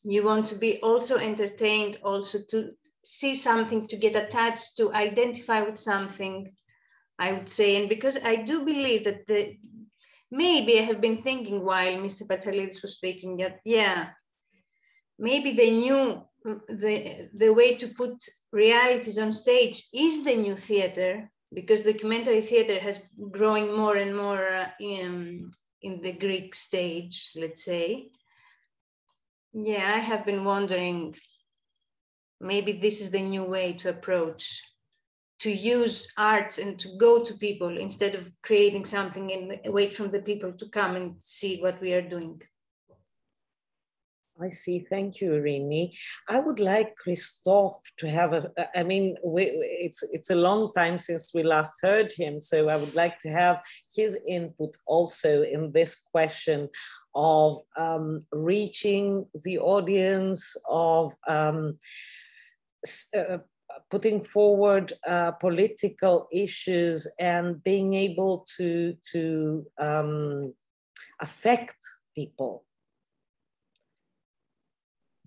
you want to be also entertained, also to see something, to get attached, to identify with something, I would say. And because I do believe that maybe I have been thinking while Mr. Patsalidis was speaking that, yeah, maybe the way to put realities on stage is the new theater, because documentary theater has growing more and more in the Greek stage, let's say. Yeah, I have been wondering, maybe this is the new way to approach, to use arts and to go to people instead of creating something and wait from the people to come and see what we are doing. I see. Thank you, Irini. I would like Christoph to have it's a long time since we last heard him, so I would like to have his input also in this question of reaching the audience, of putting forward political issues and being able to affect people.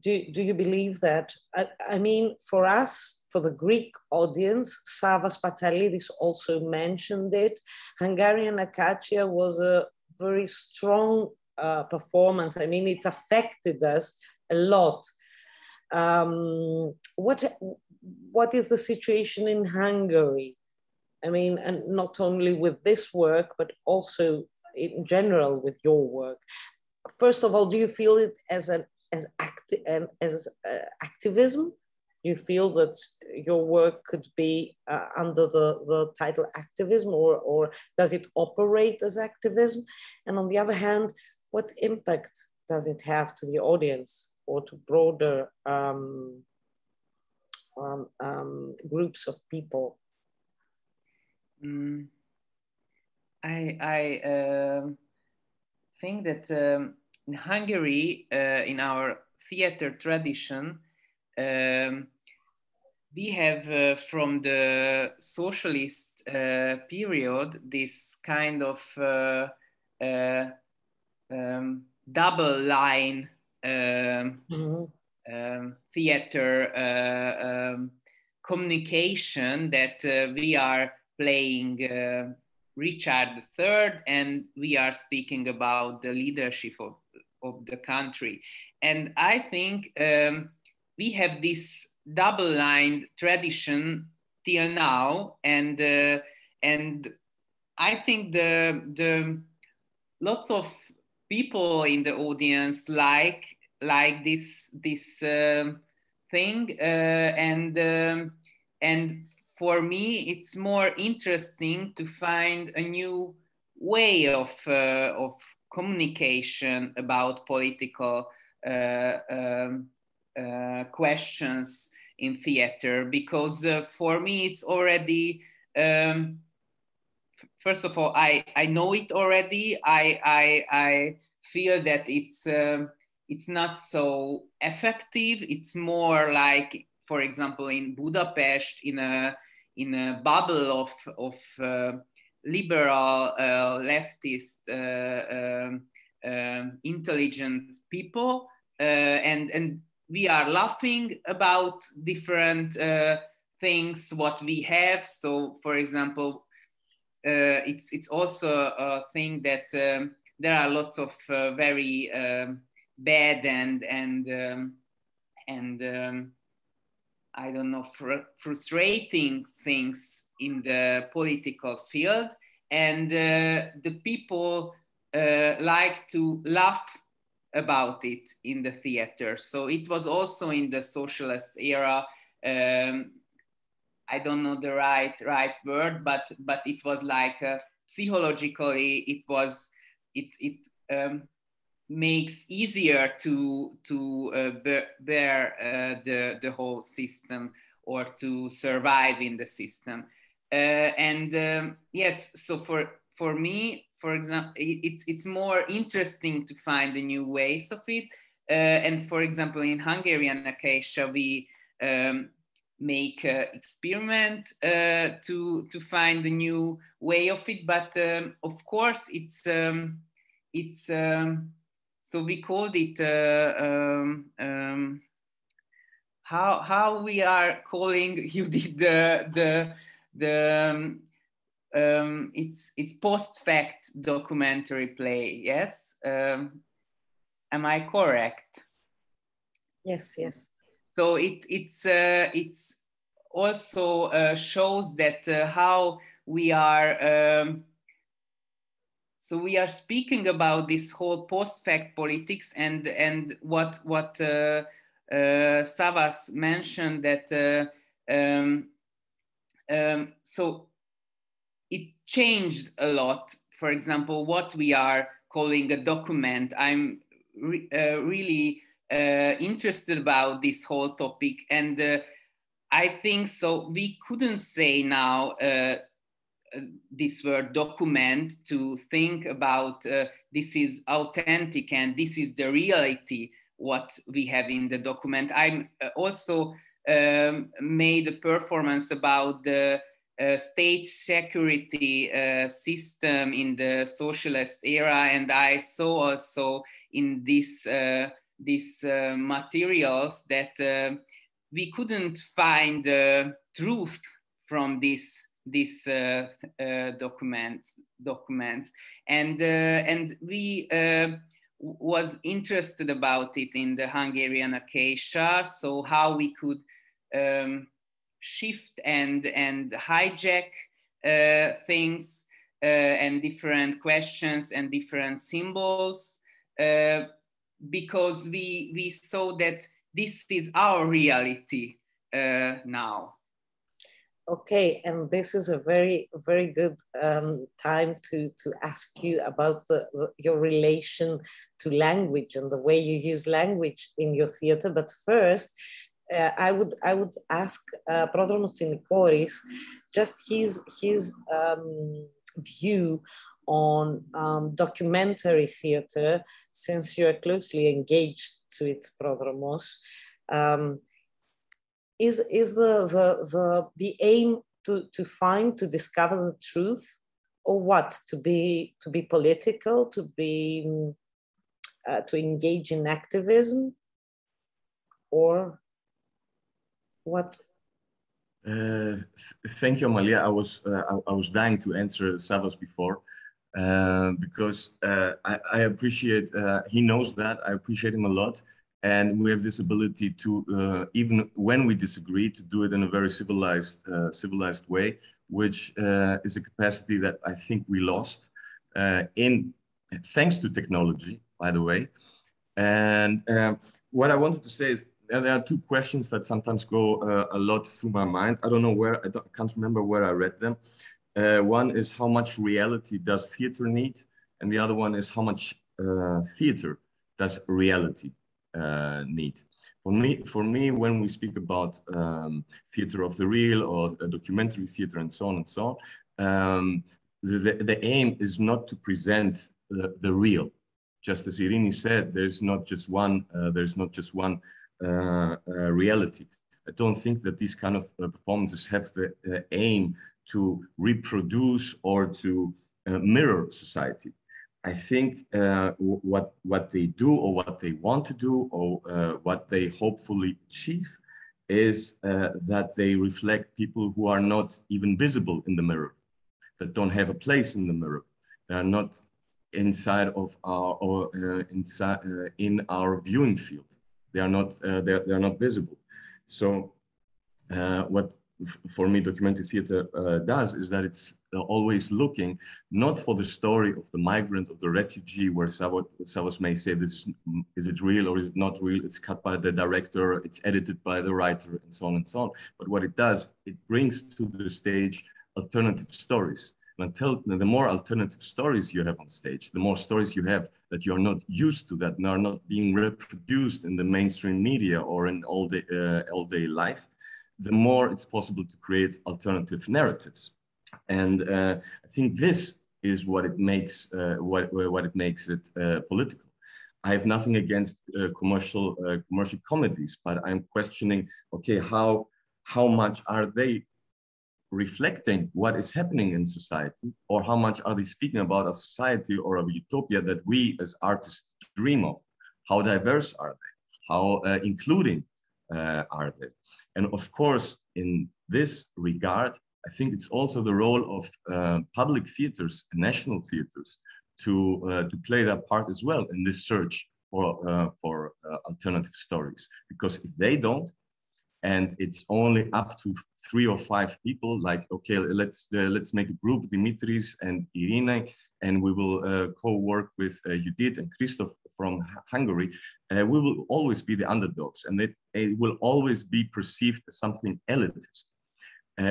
Do you believe that? I mean, for us, for the Greek audience, Savas Patsalidis also mentioned it. Hungarian Acacia was a very strong performance. I mean, it affected us a lot. What is the situation in Hungary? I mean, and not only with this work, but also in general with your work. First of all, do you feel it as activism? Do you feel that your work could be under the title activism, or does it operate as activism? And on the other hand, what impact does it have to the audience or to broader groups of people? I think that in Hungary, in our theater tradition, we have from the socialist period this kind of double line theater communication, that we are playing Richard III and we are speaking about the leadership of the country. And I think we have this double-line tradition till now, and I think the lots of people in the audience like this thing, and for me it's more interesting to find a new way of communication about political questions in theater, because for me it's already first of all I know it already. I feel that it's not so effective. It's more like, for example, in Budapest, in a bubble of liberal leftist intelligent people, and we are laughing about different things what we have. So, for example, it's also a thing that there are lots of very bad and I don't know, frustrating things in the political field, and the people like to laugh about it in the theater. So it was also in the socialist era. I don't know the right word, but it was like psychologically it makes easier to bear the whole system, or to survive in the system. Yes, so for me, for example, it's more interesting to find the new ways of it. And for example, in Hungarian Acacia, we make experiment to find a new way of it. But of course, it's so we called it how we are calling. You did it's post-fact documentary play. Yes, am I correct? Yes, yes. So it's also shows that how we are. So we are speaking about this whole post-fact politics, and what Savas mentioned, that so it changed a lot. For example, what we are calling a document. I'm really interested about this whole topic, and I think so we couldn't say now this word document to think about this is authentic and this is the reality what we have in the document. I also made a performance about the state security system in the socialist era, and I saw also in this materials that we couldn't find truth from these documents, and we was interested about it in the Hungarian Acacia. So how we could shift and hijack things and different questions and different symbols, because we saw that this is our reality now. Okay, and this is a very, very good time to ask you about your relation to language and the way you use language in your theater. But first, I would ask Prodromos Tsinikoris just his view on documentary theater, since you are closely engaged to it, Prodromos. Is the aim to discover the truth, or what? To be political, to engage in activism, or what? Thank you, Amalia. I was dying to answer Savas before, because I appreciate, he knows that, I appreciate him a lot. And we have this ability to, even when we disagree, to do it in a very civilized way, which is a capacity that I think we lost thanks to technology, by the way. And what I wanted to say is, there are two questions that sometimes go a lot through my mind. I don't know where, I can't remember where I read them. One is, how much reality does theater need? And the other one is, how much theater does reality need? For me, when we speak about theater of the real, or documentary theater, and so on and so on, the aim is not to present the real. Just as Irini said, there's not just one reality. I don't think that these kind of performances have the aim to reproduce or to mirror society. I think what they do, or what they want to do, or what they hopefully achieve, is that they reflect people who are not even visible in the mirror, that don't have a place in the mirror. They are not inside of our, or in our viewing field. They are not visible. So what for me documentary theater does is that it's always looking not for the story of the migrant or the refugee, where Savas may say, this is it real or is it not real? It's cut by the director, it's edited by the writer, and so on and so on. But what it does, it brings to the stage alternative stories. Until the more alternative stories you have on stage, the more stories you have that you are not used to, that are not being reproduced in the mainstream media or in all day life, the more it's possible to create alternative narratives. And I think this is what it makes it political. I have nothing against commercial comedies, but I'm questioning, okay, how much are they reflecting what is happening in society, or how much are they speaking about a society or a utopia that we as artists dream of? How diverse are they? How including are they? And of course, in this regard, I think it's also the role of public theaters and national theaters to play their part as well in this search for alternative stories. Because if they don't, and it's only up to 3 or 5 people, like, okay, let's make a group, Dimitris and Irina, and we will co-work with Judith and Christoph from Hungary. We will always be the underdogs, and it will always be perceived as something elitist,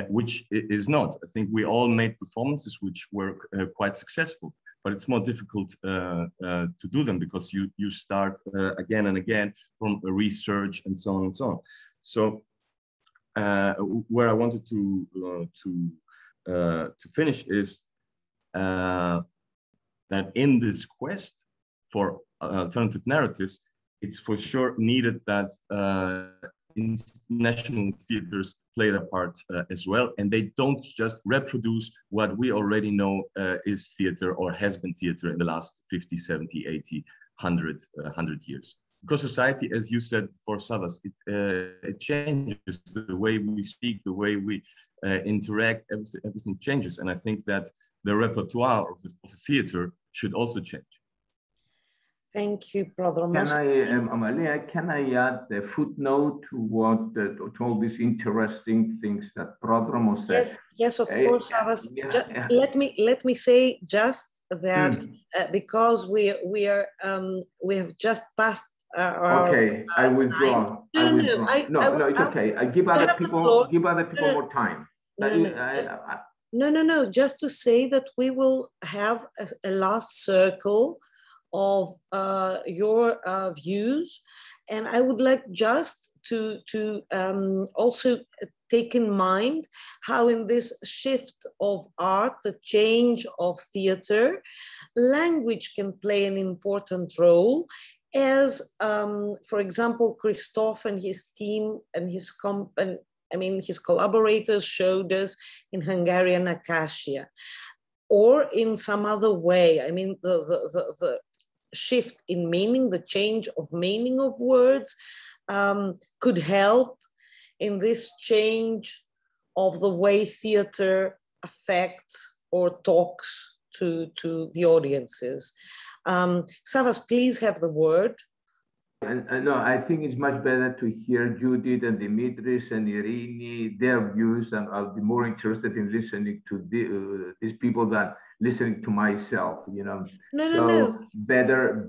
which it is not. I think we all made performances which were quite successful, but it's more difficult to do them because you start again and again from research and so on and so on. So where I wanted to finish is that in this quest for alternative narratives, it's for sure needed that national theaters play their part as well, and they don't just reproduce what we already know is theater or has been theater in the last 50, 70, 80, 100 years. Because society, as you said before, Savas, it changes. The way we speak, the way we interact, everything changes. And I think that the repertoire of the theater should also change. Thank you, Prodromos. Amalia, can I add a footnote to to all these interesting things that Prodromos said? Yes, of course, Savas. Let me say just that because we have just passed. Okay, I withdraw. No, it's okay. I give other people more time. No. Just to say that we will have a last circle of your views, and I would like just to also take in mind how in this shift of art, the change of theater, language can play an important role as, for example, Christoph and his team and his his collaborators showed us in Hungarian Acacia, or in some other way. I mean, the shift in meaning, the change of meaning of words could help in this change of the way theater affects or talks to the audiences. Savas, please have the word. No, I think it's much better to hear Judith and Dimitris and Irini, their views, and I'll be more interested in listening to these people than listening to myself, you know. No. Better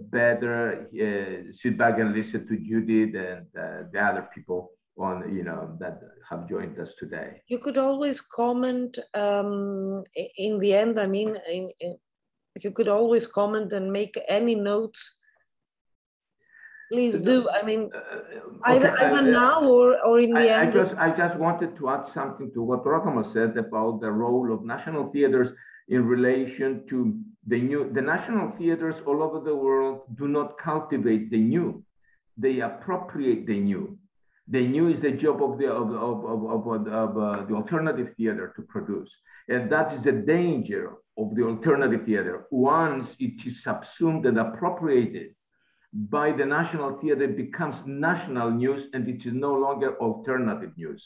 sit back and listen to Judith and the other people on, you know, that have joined us today. You could always comment in the end. I mean, you could always comment and make any notes. Please do. I mean, either now or in the end. I just wanted to add something to what Rokama said about the role of national theaters in relation to the new. The national theaters all over the world do not cultivate the new; they appropriate the new. The new is the job of the alternative theater to produce, and that is the danger of the alternative theater. Once it is subsumed and appropriated by the national theater, it becomes national news, and it is no longer alternative news.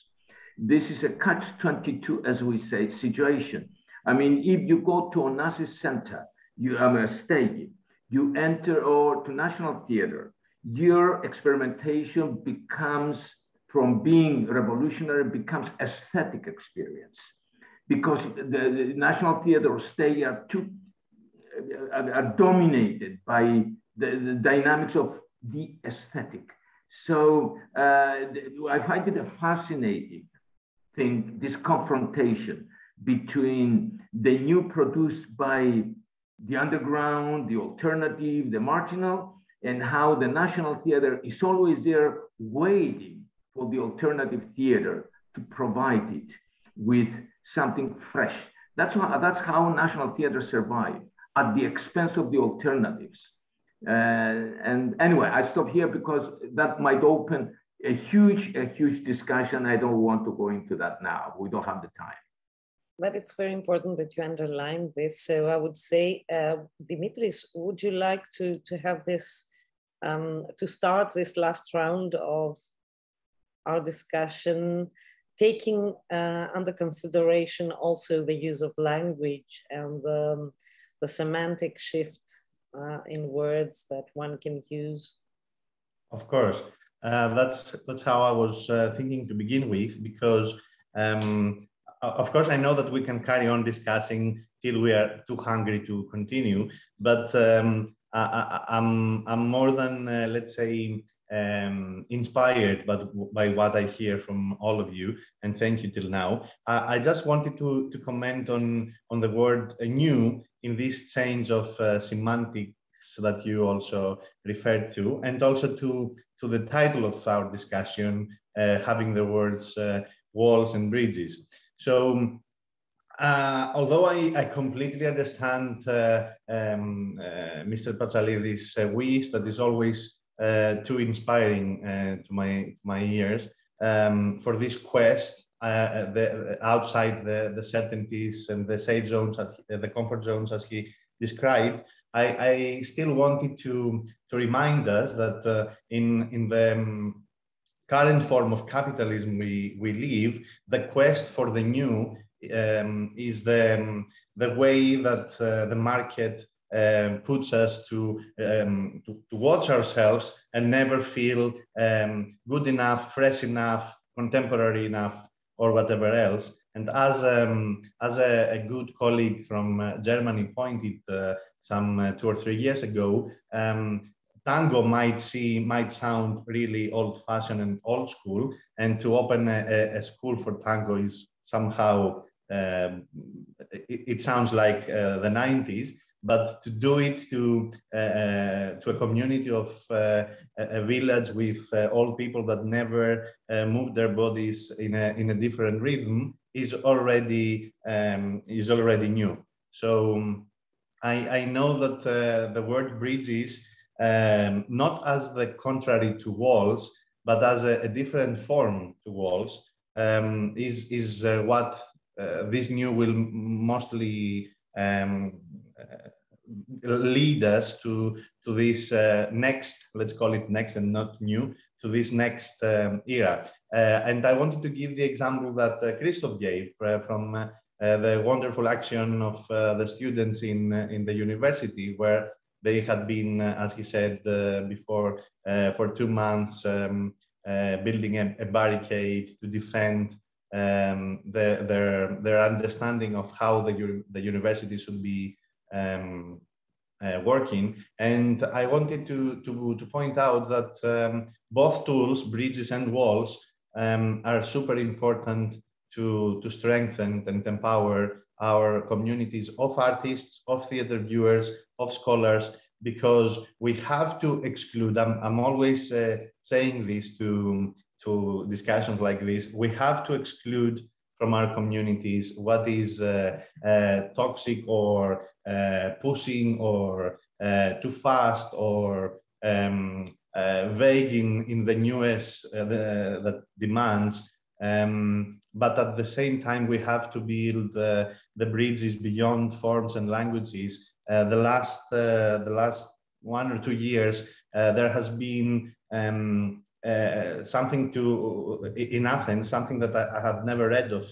This is a catch-22, as we say, situation. I mean, if you go to Onassis Center, a stage, you enter or to national theater, your experimentation becomes, from being revolutionary, becomes aesthetic experience, because the national theater or stage are dominated by the dynamics of the aesthetic. So I find it a fascinating thing, this confrontation between the new produced by the underground, the alternative, the marginal, and how the national theater is always there waiting for the alternative theater to provide it with something fresh. That's how national theater survive, at the expense of the alternatives. And anyway, I stop here because that might open a huge discussion. I don't want to go into that now. We don't have the time. But it's very important that you underline this. So I would say, Dimitris, would you like to have this, to start this last round of our discussion, taking under consideration also the use of language and the semantic shift in words that one can use? Of course, that's how I was thinking to begin with, because of course I know that we can carry on discussing till we are too hungry to continue, but I'm more than let's say inspired by what I hear from all of you, and thank you till now. I just wanted to comment on the word new in this change of semantics that you also referred to, and also to the title of our discussion, having the words walls and bridges. So although I completely understand Mr. Patsalidis' wish that is always too inspiring to my ears, for this quest outside the certainties and the safe zones, the comfort zones as he described, I still wanted to remind us that in the current form of capitalism we live, the quest for the new is the way that the market puts us to watch ourselves and never feel good enough, fresh enough, contemporary enough, or whatever else. And as a good colleague from Germany pointed some 2 or 3 years ago, tango might sound really old-fashioned and old school, and to open a school for tango is somehow it sounds like the 90s. but to do it to a community of a village with old people that never move their bodies in a different rhythm is already new. So I know that the word bridges, not as the contrary to walls, but as a different form to walls, is what this new will mostly lead us to this next, let's call it next and not new, to this next era. And I wanted to give the example that Christoph gave from the wonderful action of the students in the university, where they had been, as he said before, for 2 months building a barricade to defend their understanding of how the university should be working. And I wanted to point out that both tools, bridges and walls, are super important to strengthen and empower our communities of artists, of theater viewers, of scholars, because we have to exclude, I'm always saying this to discussions like this, we have to exclude from our communities what is toxic or pushing or too fast or vague in the newest that demands. But at the same time, we have to build the bridges beyond forms and languages. The last 1 or 2 years, there has been something in Athens, something that I have never read of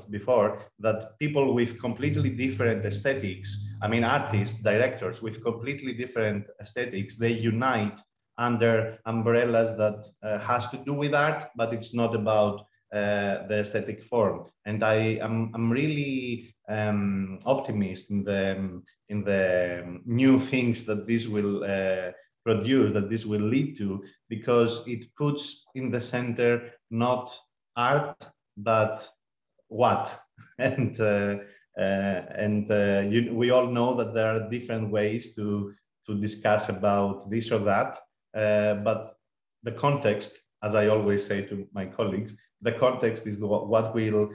before, that people with completely different aesthetics, I mean artists, directors with completely different aesthetics, they unite under umbrellas that has to do with art, but it's not about the aesthetic form. And I'm really optimist in the new things that this will produce, that this will lead to, because it puts in the center not art but what. And we all know that there are different ways to discuss about this or that, but the context, as I always say to my colleagues, the context is what will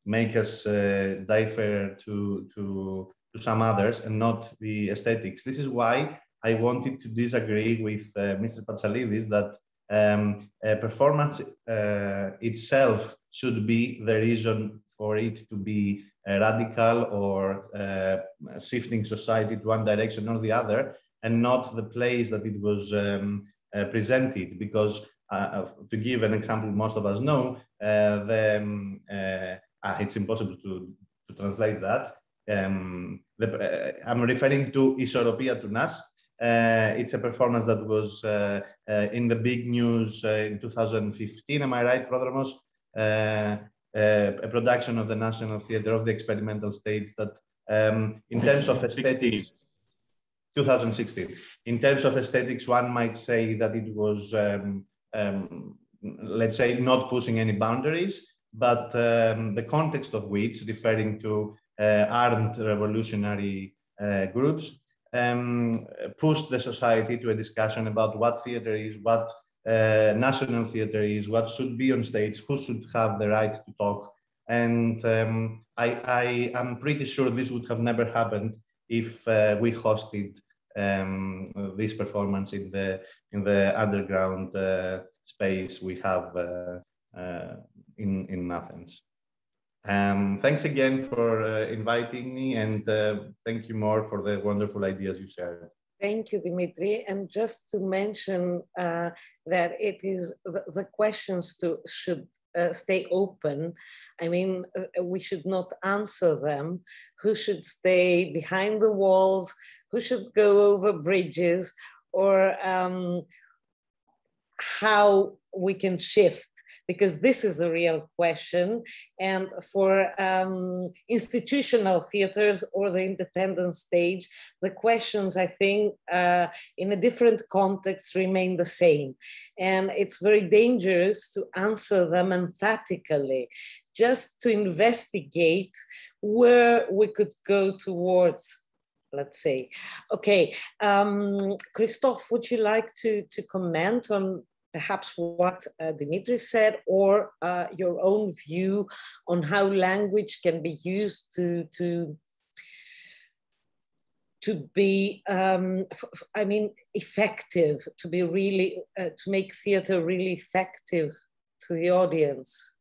make us differ to some others, and not the aesthetics. This is why I wanted to disagree with Mr. Patsalidis that performance itself should be the reason for it to be radical or shifting society to one direction or the other, and not the place that it was presented. Because to give an example, most of us know, it's impossible to translate that. I'm referring to Ισορροπία του Nas. It's a performance that was in the big news in 2015, am I right, Prodromos? A production of the National Theatre of the Experimental Stage that in terms of aesthetics, 2016. In terms of aesthetics, one might say that it was, let's say, not pushing any boundaries, but the context of which, referring to armed revolutionary groups, pushed the society to a discussion about what theater is, what national theater is, what should be on stage, who should have the right to talk. And I am pretty sure this would have never happened if we hosted this performance in the underground space we have in Athens. Thanks again for inviting me, and thank you more for the wonderful ideas you shared. Thank you, Dimitri. And just to mention that it is the questions should stay open. I mean, we should not answer them. Who should stay behind the walls? Who should go over bridges? Or how we can shift because this is the real question. And for institutional theaters or the independent stage, the questions, I think, in a different context remain the same. And it's very dangerous to answer them emphatically, just to investigate where we could go towards, let's say. Okay, Christophe, would you like to comment on perhaps what Dimitri said, or your own view on how language can be used to be, I mean, effective, to be really, to make theater really effective to the audience?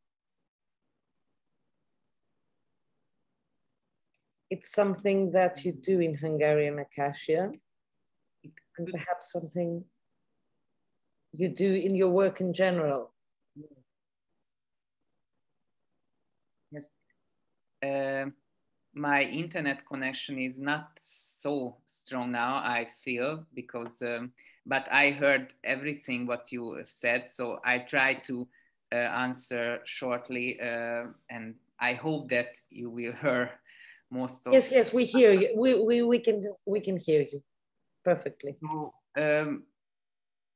It's something that you do in Hungarian Acacia, and perhaps something you do in your work in general. Yes. My internet connection is not so strong now, I feel, because, but I heard everything what you said, so I try to answer shortly, and I hope that you will hear most of. Yes, we hear you. We can hear you perfectly. So,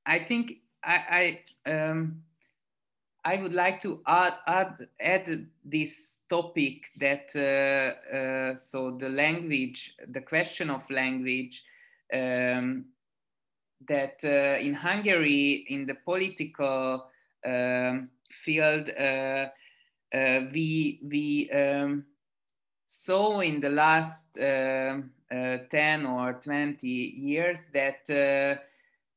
I think I would like to add this topic that so the language, the question of language, that in Hungary, in the political field, we saw in the last 10 or 20 years that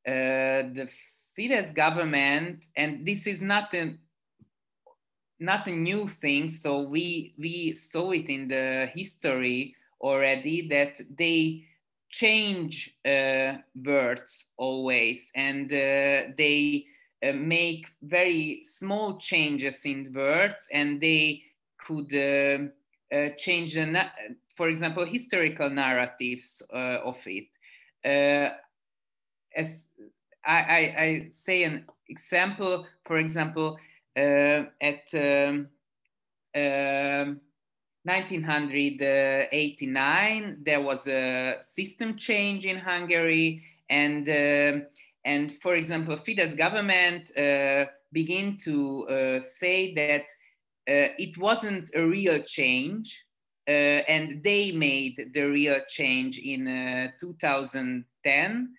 the Fidesz government, and this is not a new thing, so we saw it in the history already, that they change words always, and they make very small changes in words, and they could change, for example, historical narratives of it. As I say an example, for example, at 1989, there was a system change in Hungary, and for example, Fidesz government began to say that it wasn't a real change, and they made the real change in 2010.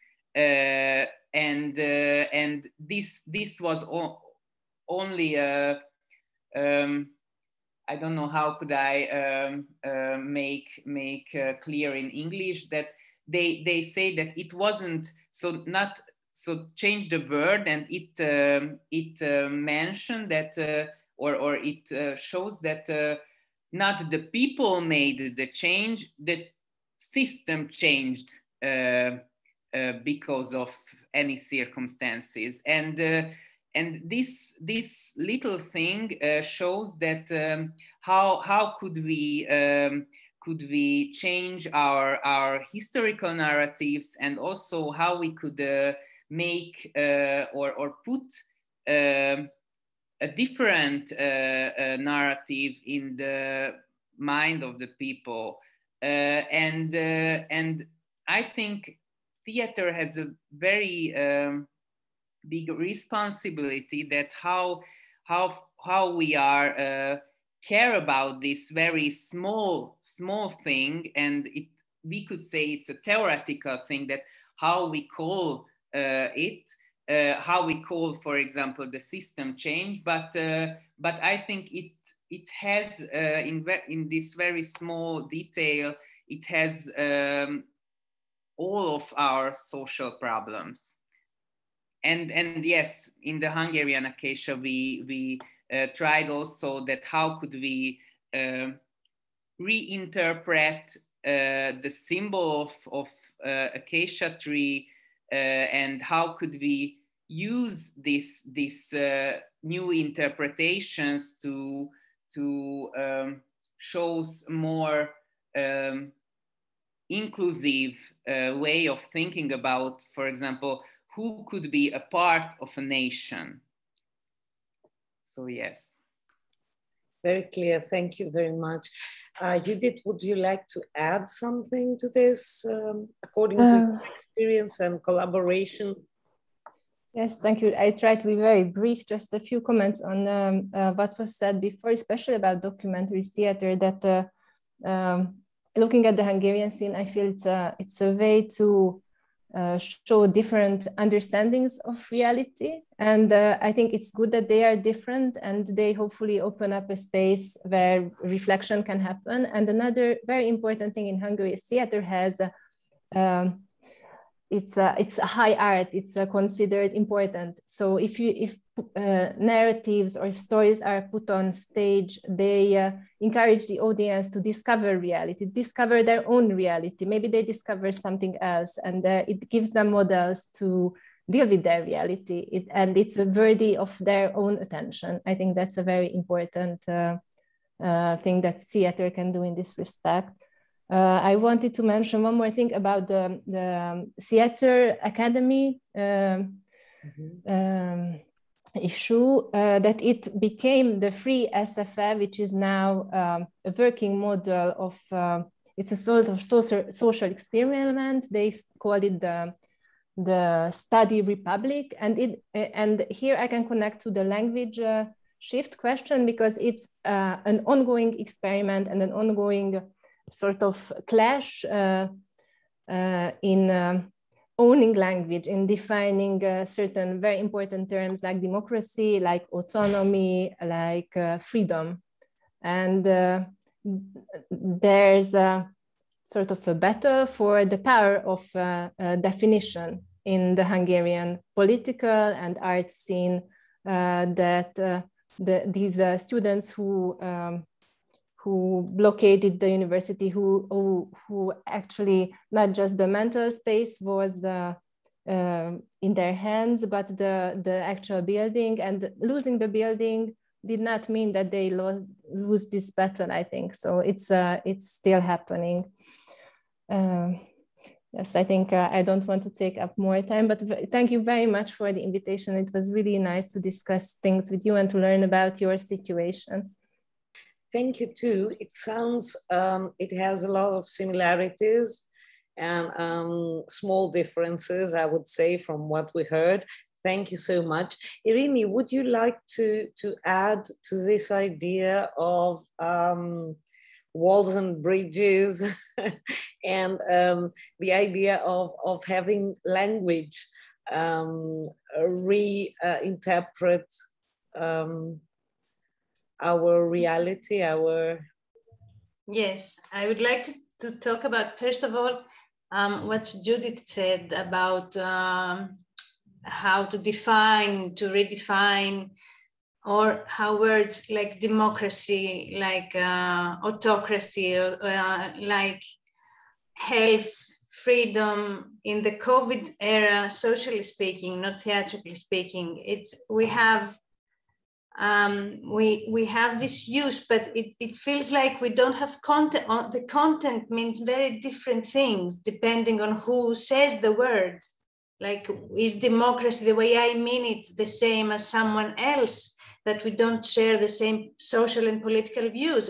And this was only I don't know how could I make clear in English that they say that it wasn't so change the word, and it mentioned that or it shows that not the people made the change, the system changed because of any circumstances, and this little thing shows that how could we change our historical narratives, and also how we could make or put a different narrative in the mind of the people, and I think theater has a very big responsibility, that how we are care about this very small thing, and we could say it's a theoretical thing, that how we call it, how we call, for example, the system change, but I think it has in this very small detail, it has all of our social problems. And yes, in the Hungarian Acacia, we tried also that how could we reinterpret the symbol of acacia tree, and how could we use this new interpretations to shows more inclusive way of thinking about, for example, who could be a part of a nation. So yes. Very clear. Thank you very much. Judith, would you like to add something to this according to your experience and collaboration? Yes, thank you. I try to be very brief, just a few comments on what was said before, especially about documentary theater, that looking at the Hungarian scene, I feel it's a way to show different understandings of reality. And I think it's good that they are different and they hopefully open up a space where reflection can happen. And another very important thing in Hungary is theater has, it's a high art, it's considered important. So if narratives or if stories are put on stage, they encourage the audience to discover reality, discover their own reality. Maybe they discover something else, and it gives them models to deal with their reality. And it's worthy of their own attention. I think that's a very important thing that theater can do in this respect. I wanted to mention one more thing about the Theater Academy issue, that it became the free SFA, which is now a working model of, it's a sort of social experiment. They call it the Study Republic. And here I can connect to the language shift question, because it's an ongoing experiment and an ongoing sort of clash in owning language, in defining certain very important terms like democracy, like autonomy, like freedom. And there's a sort of a battle for the power of definition in the Hungarian political and art scene, that these students who blockaded the university, who actually not just the mental space was in their hands, but the actual building. And losing the building did not mean that they lose this battle, I think. So it's still happening. Yes, I think I don't want to take up more time, but thank you very much for the invitation. It was really nice to discuss things with you and to learn about your situation. Thank you too. It sounds, it has a lot of similarities and small differences, I would say, from what we heard. Thank you so much. Irini, would you like to add to this idea of walls and bridges and the idea of having language reinterpret our reality, Yes, I would like to talk about, first of all, what Judith said about how to define, to redefine, or how words like democracy, like autocracy, like health, freedom, in the COVID era, socially speaking, not theatrically speaking, we have this use, but it feels like we don't have content. The content means very different things depending on who says the word. Like, is democracy, the way I mean it, the same as someone else, that we don't share the same social and political views?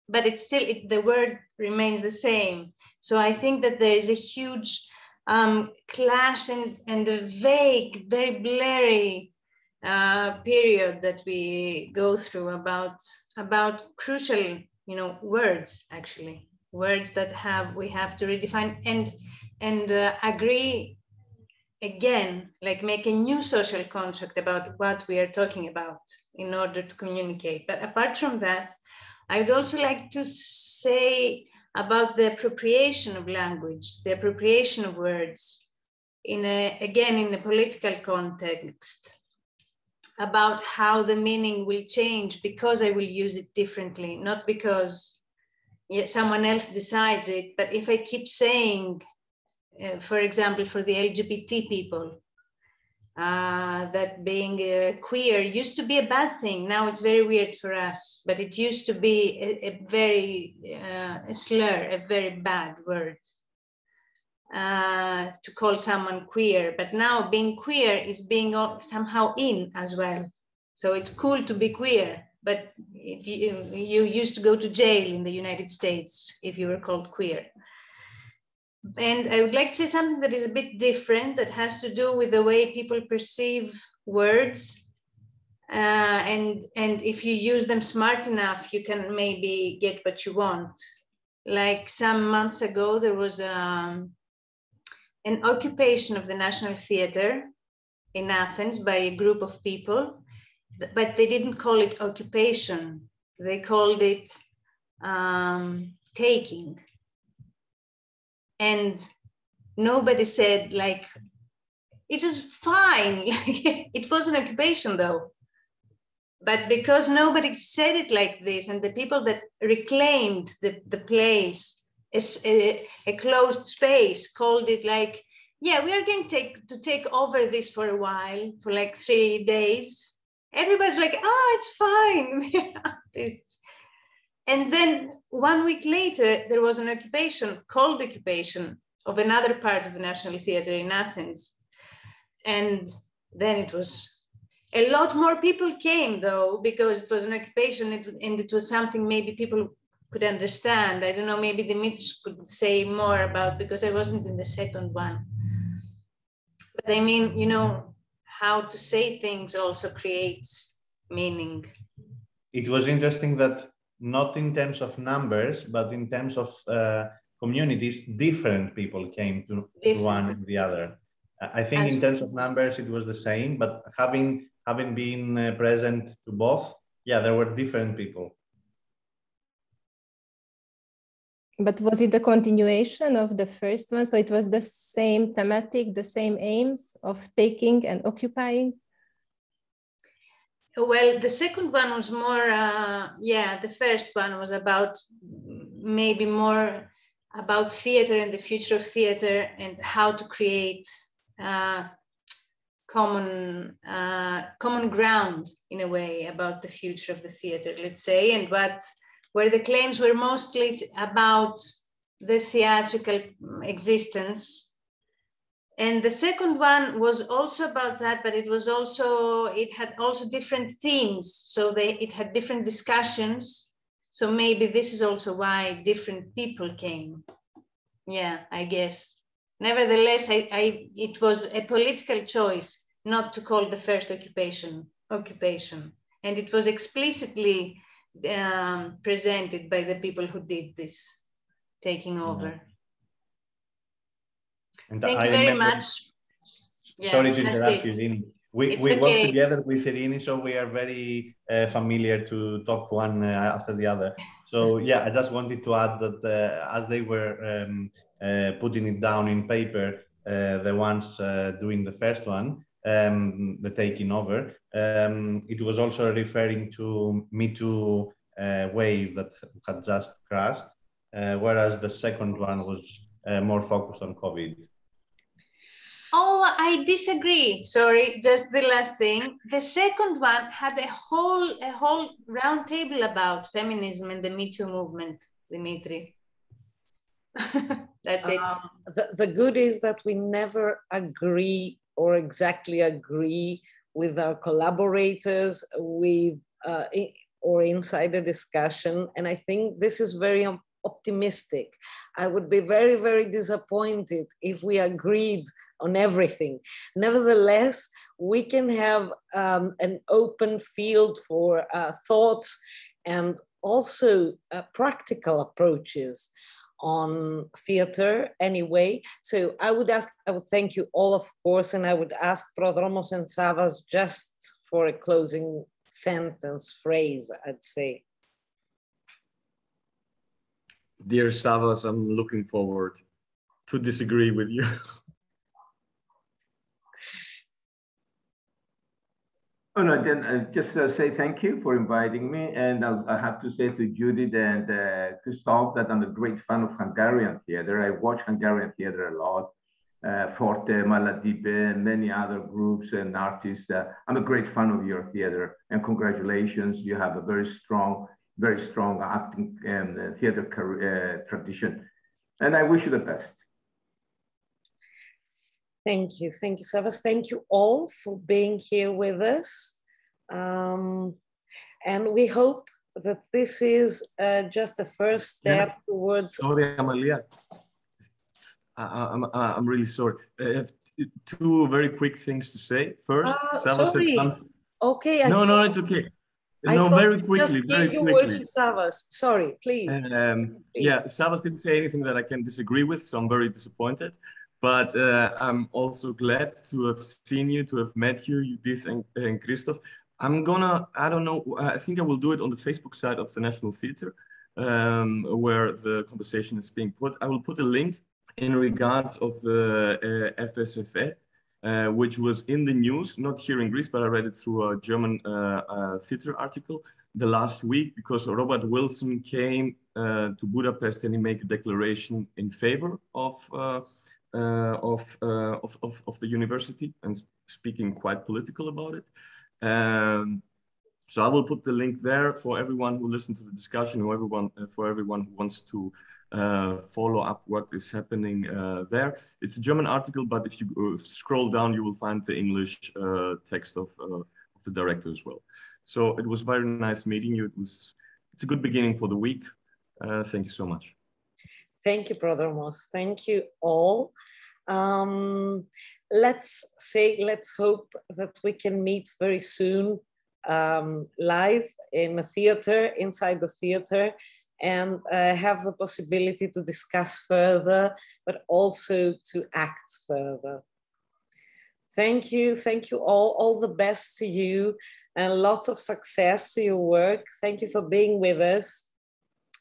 But it's still, the word remains the same. So I think that there is a huge clash and a vague, very blurry period that we go through about crucial, words, actually, words that we have to redefine and agree again, like make a new social construct about what we are talking about in order to communicate. But apart from that, I would also like to say about the appropriation of language, the appropriation of words in a political context, about how the meaning will change because I will use it differently, not because someone else decides it, but if I keep saying, for example, for the LGBT people, that being queer used to be a bad thing. Now it's very weird for us, but it used to be a very slur, a very bad word to call someone queer. But now being queer is being somehow in as well. So it's cool to be queer, but you used to go to jail in the United States if you were called queer. And I would like to say something that is a bit different, that has to do with the way people perceive words. And if you use them smart enough, you can maybe get what you want. Like some months ago, there was an occupation of the National Theatre in Athens by a group of people, but they didn't call it occupation. They called it taking. And nobody said, like, it was fine. It was an occupation though. But because nobody said it like this, and the people that reclaimed the place as a closed space called it like, yeah, we are going to take over this for a while, for like 3 days. Everybody's like, oh, it's fine. And then 1 week later, there was an occupation, cold occupation, of another part of the National Theatre in Athens. And then it was, a lot more people came though, because it was an occupation and it was something maybe people could understand. I don't know, maybe Dimitris could say more about, because I wasn't in the second one. But I mean, you know, how to say things also creates meaning. It was interesting that not in terms of numbers, but in terms of communities, different people came to one and the other. I think in terms of numbers, it was the same, but having been present to both, yeah, there were different people. But was it the continuation of the first one? So it was the same thematic, the same aims of taking and occupying? Well, the second one was more, yeah, the first one was about maybe more about theater and the future of theater and how to create common ground in a way about the future of the theater, let's say, and where the claims were mostly about the theatrical existence. And the second one was also about that, but it had also different themes. So it had different discussions. So maybe this is also why different people came. Yeah, I guess. Nevertheless, it was a political choice not to call the first occupation. And it was explicitly presented by the people who did this, taking over. And thank you very much. Yeah, sorry to interrupt you, Irini. We work together with Irini, so we are very familiar to talk one after the other. So yeah, I just wanted to add that as they were putting it down in paper, the ones doing the first one, the taking over, it was also referring to Me Too wave that had just crashed, whereas the second one was more focused on COVID. Oh, I disagree. Sorry, just the last thing. The second one had a whole round table about feminism and the Me Too movement, Dimitri. That's it. The good is that we never agree or exactly agree with our collaborators, or inside a discussion. And I think this is very optimistic. I would be very, very disappointed if we agreed on everything. Nevertheless, we can have an open field for thoughts and also practical approaches on theater anyway. So I would thank you all, of course, and I would ask Prodromos and Savas just for a closing sentence, phrase, I'd say. Dear Savas, I'm looking forward to disagree with you. Oh, no, then just say thank you for inviting me. And I have to say to Judith and Christoph that I'm a great fan of Hungarian theater. I watch Hungarian theater a lot. Forte, Maladipe, and many other groups and artists. I'm a great fan of your theater, and congratulations. You have a very strong acting and theater tradition. And I wish you the best. Thank you, Savas. Thank you all for being here with us. And we hope that this is just the first step towards... Sorry, Amalia. I'm really sorry. I have two very quick things to say. First, Savas said something. Okay. No, it's okay. No, very quickly, very quickly. Savas. Sorry, please. Yeah, Savas didn't say anything that I can disagree with, so I'm very disappointed. But I'm also glad to have seen you, to have met you, Judith and Christoph. I'm gonna, I don't know, I think I will do it on the Facebook side of the National Theatre, where the conversation is being put. I will put a link in regards of the FSFA, which was in the news, not here in Greece, but I read it through a German theatre article the last week, because Robert Wilson came to Budapest and he made a declaration in favor of the university and speaking quite political about it. So I will put the link there for everyone who listened to the discussion, or for everyone who wants to follow up what is happening there. It's a German article, but if you scroll down, you will find the English text of the director as well. So it was very nice meeting you. It's a good beginning for the week. Thank you so much. Thank you, Prodromos. Thank you all. Let's hope that we can meet very soon live in a theater, inside the theater, and have the possibility to discuss further, but also to act further. Thank you all the best to you, and lots of success to your work. Thank you for being with us.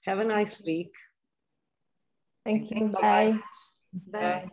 Have a nice week. Thank you. Bye. Bye.